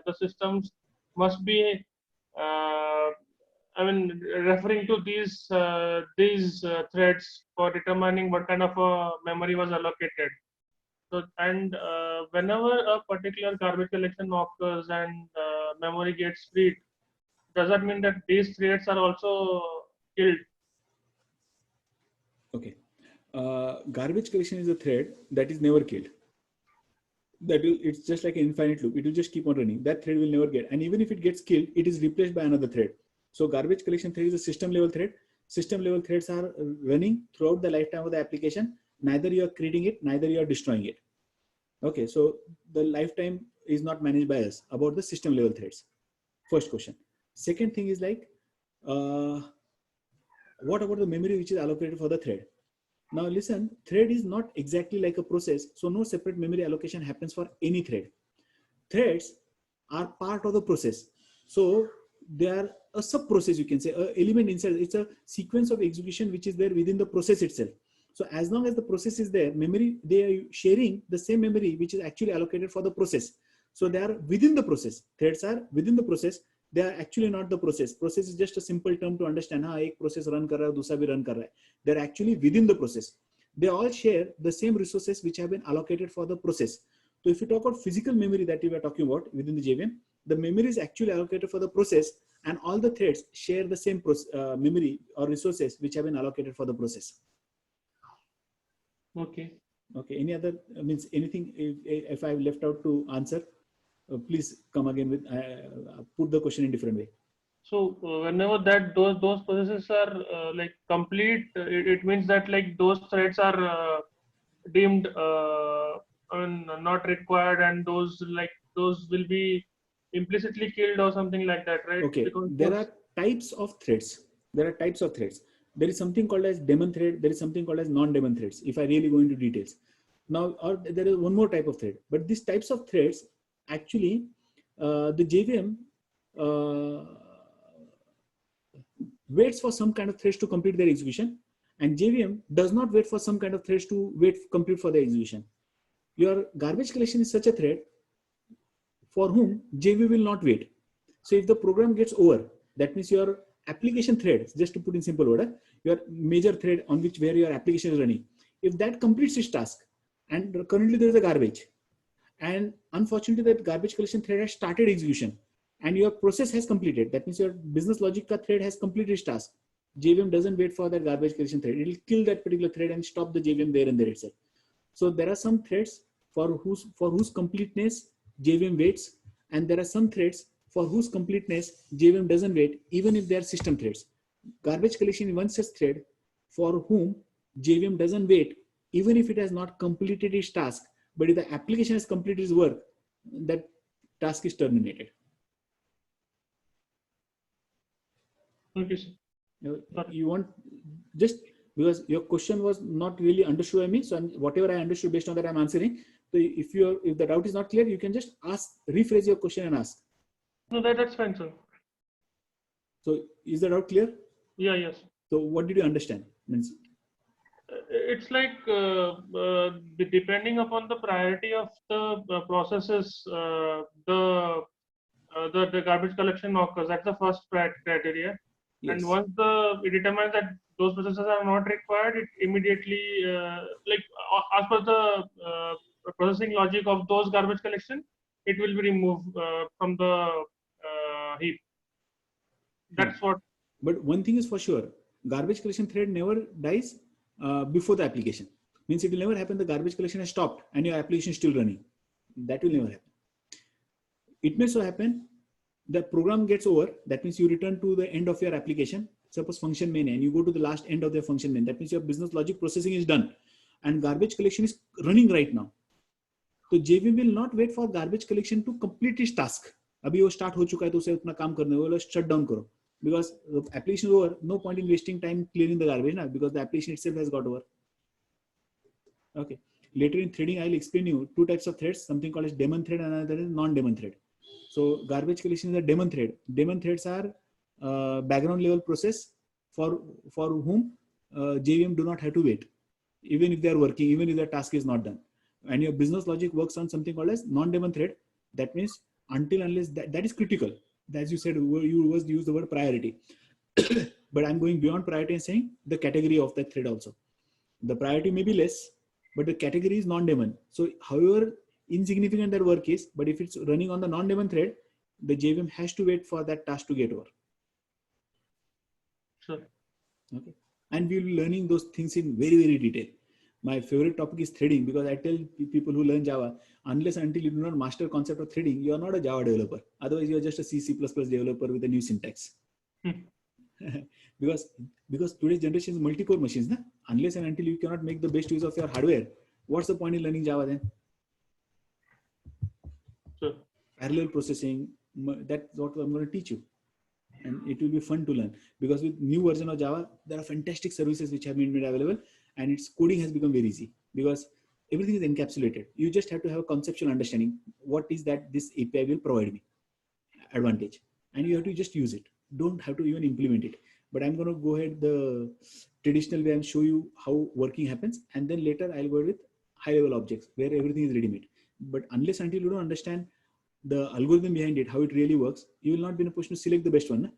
the systems must be I mean, referring to these threads for determining what kind of memory was allocated. So, and whenever a particular garbage collection occurs and memory gets freed, does that mean that these threads are also killed? Okay. Garbage collection is a thread that is never killed. It's just like an infinite loop. It will just keep on running. That thread will never get, and even if it gets killed, it is replaced by another thread. So garbage collection thread is a system level thread. System level threads are running throughout the lifetime of the application. Neither you are creating it, neither you are destroying it. Okay, so the lifetime is not managed by us about the system level threads. First question. Second thing is like, what about the memory which is allocated for the thread? Now listen, thread is not exactly like a process, so no separate memory allocation happens for any thread. Threads are part of the process. So they are a sub-process, you can say, an element inside. It's a sequence of execution which is there within the process itself. So as long as the process is there, memory, they are sharing the same memory which is actually allocated for the process. So they are within the process. Threads are within the process. They are actually not the process. Process is just a simple term to understand. हाँ एक process run कर रहा है, दूसरा भी run कर रहा है. They are actually within the process. They all share the same resources which have been allocated for the process. So if you talk about physical memory that we were talking about within the JVM, the memory is actually allocated for the process, and all the threads share the same memory or resources which have been allocated for the process. Okay. Okay. Any other means anything? If I've left out to answer, please come again with put the question in different way. So whenever that those processes are like complete, it means that like those threads are deemed not required, and those will be implicitly killed or something like that, right? Okay. Because There are types of threads. There are types of threads. There is something called as daemon thread. There is something called as non-daemon threads. If I really go into details now, or there is one more type of thread. But these types of threads actually, the JVM waits for some kind of threads to complete their execution, and JVM does not wait for some kind of threads to complete for their execution. Your garbage collection is such a thread for whom JVM will not wait. So if the program gets over, that means your application thread, just to put in simple order, your major thread on which where your application is running, if that completes its task, and currently there is a garbage, and unfortunately that garbage collection thread has started execution, and your process has completed, that means your business logic thread has completed its task. JVM doesn't wait for that garbage collection thread. It will kill that particular thread and stop the JVM there and there itself. So there are some threads for whose completeness JVM waits, and there are some threads for whose completeness JVM doesn't wait, even if they are system threads. Garbage collection is one such thread for whom JVM doesn't wait, even if it has not completed its task. But if the application has completed its work, that task is terminated. Okay, sir. You want just because your question was not really understood by me, so whatever I understood, based on that I'm answering. So if the doubt is not clear, you can just rephrase your question and ask. No, that's fine, sir. So is the doubt clear? Yeah, yes. So what did you understand? Means it's like depending upon the priority of the processes, the garbage collection occurs. That's the first criteria. yes. And once it determines that those processes are not required, it immediately as per the processing logic of those garbage collection, it will be removed from the heap. That's what. But one thing is for sure, garbage collection thread never dies before the application. Means it will never happen. The garbage collection has stopped and your application is still running. That will never happen. It may so happen the program gets over. That means you return to the end of your application. Suppose function main, and you go to the last end of the function main. That means your business logic processing is done, and garbage collection is running right now. So JVM will not wait for garbage collection to complete its task. अभी वो start हो चुका है तो उसे अपना काम करने वाला shut down करो. Because the application is over, no point in wasting time clearing the garbage now, because the application itself has got over. Okay. Later in threading, I'll explain you two types of threads, something called as daemon thread and another is non-daemon thread. So garbage collection is a daemon thread. Daemon threads are background level process for whom JVM do not have to wait, even if they are working, even if their task is not done. And your business logic works on something called as non-daemon thread. That means until unless that is critical. As you said, you used the word priority. but I'm going beyond priority and saying the category of that thread also. The priority may be less, but the category is non-daemon. So however insignificant that work is, but if it's running on the non-daemon thread, the JVM has to wait for that task to get over. Sure. Okay. And we'll be learning those things in very, very detail. My favorite topic is threading, because I tell people who learn Java, unless until you do not master concept of threading, you are not a Java developer. Otherwise, you are just a C++ developer with a new syntax. because today's generation is multi-core machines. Na? Unless and until you cannot make the best use of your hardware, what's the point in learning Java then? Sure. Parallel processing, that's what I'm going to teach you. And it will be fun to learn, because with new version of Java, there are fantastic services which have been made available, and its coding has become very easy because everything is encapsulated. You just have to have a conceptual understanding. What is that this API will provide me advantage, and you have to just use it. Don't have to even implement it. But I'm going to go ahead the traditional way and show you how working happens, and then later I'll go with high level objects where everything is ready-made. But unless until you don't understand the algorithm behind it, how it really works, you will not be in a position to select the best one. Na?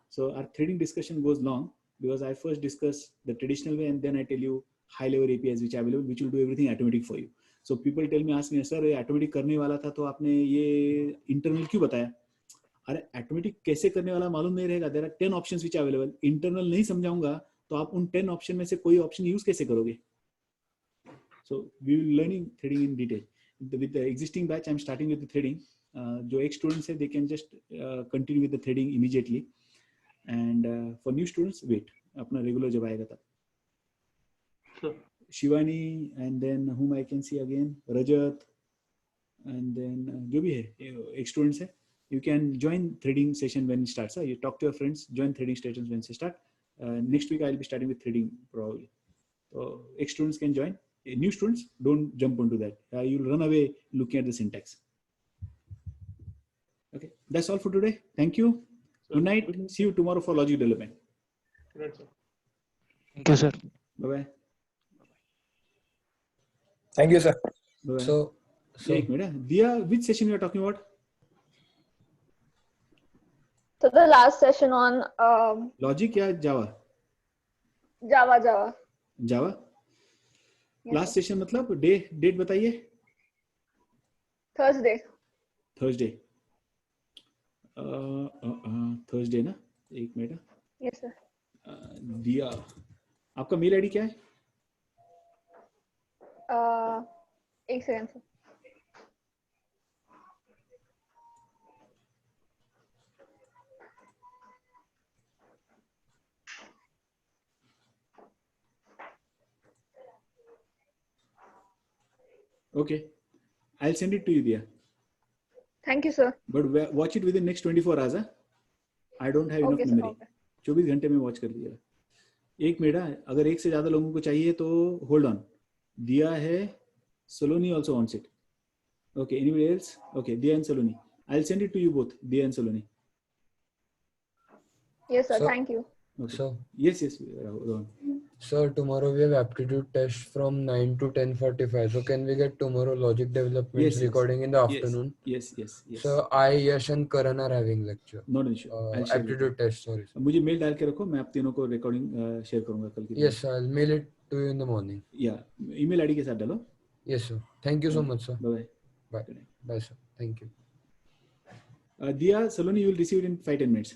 So our threading discussion goes long, because I first discuss the traditional way, and then I tell you high level APIs which are available, which will do everything automatic for you. So people tell me, ask me, sir, ये automatic करने वाला था तो आपने ये internal क्यों बताया? अरे automatic कैसे करने वाला मालूम नहीं रहेगा. There are 10 options which are available. Internal नहीं समझाऊंगा तो आप उन 10 option में से कोई option use कैसे करोगे? So we will learning threading in detail. With the existing batch, I'm starting with the threading. जो ex students है, they can just continue with the threading immediately. And for new students, wait. अपना regular जब आएगा तब. Sure. Shivani, and then whom I can see again, Rajat, and then जो भी है ex students है, you can join threading session when it starts. You talk to your friends, join threading sessions when they start. Next week I'll be starting with threading probably. So ex students can join. New students, don't jump onto that. You'll run away looking at the syntax. Okay, that's all for today. Thank you. Good night. See you tomorrow for logic development. Good night, sir. Thank you, sir. Bye-bye. Thank you, sir. Bye-bye. So एक minute, Diya, which session you are talking about? So the last session on Logic या Java? Java. Java? Yes, Last sir. session मतलब date बताइए. Thursday. Thursday ना, एक minute. Yes, sir. दिया, आपका mail ID क्या है? एक second sir. Okay, I'll send it to you, Diya. Thank you, sir. But watch it within next 24 hours. Huh? I don't have enough Okay, sir. memory. Okay. 24 घंटे में watch कर लीजिएगा. एक मिनट, अगर एक से ज्यादा लोगों को चाहिए तो होल्ड ऑन. दिया है, Saloni also wants it. Okay, anybody else? Okay, Diya and Saloni. I'll send it to you both, Diya and Saloni. Yes, sir. So- Thank you. Okay. So, Yes, Rohan. sir, tomorrow we have aptitude test from 9 to 10:45. So can we get tomorrow logic development Yes, yes. recording in the afternoon? Yes. So I, Yash and Karan are having lecture. Not an issue. I'll share with you. Aptitude test, sorry. Sir. मुझे mail डाल के रखो, मैं आप तीनों को recording share करूंगा कल की. Yes, sir, I'll mail it to you in the morning. या ईमेल आईडी के साथ डालो. Yes, sir. Thank you so much, sir. Bye bye. Bye. Bye, sir. Thank you. Diya, Saloni, you will receive it in 5-10 minutes.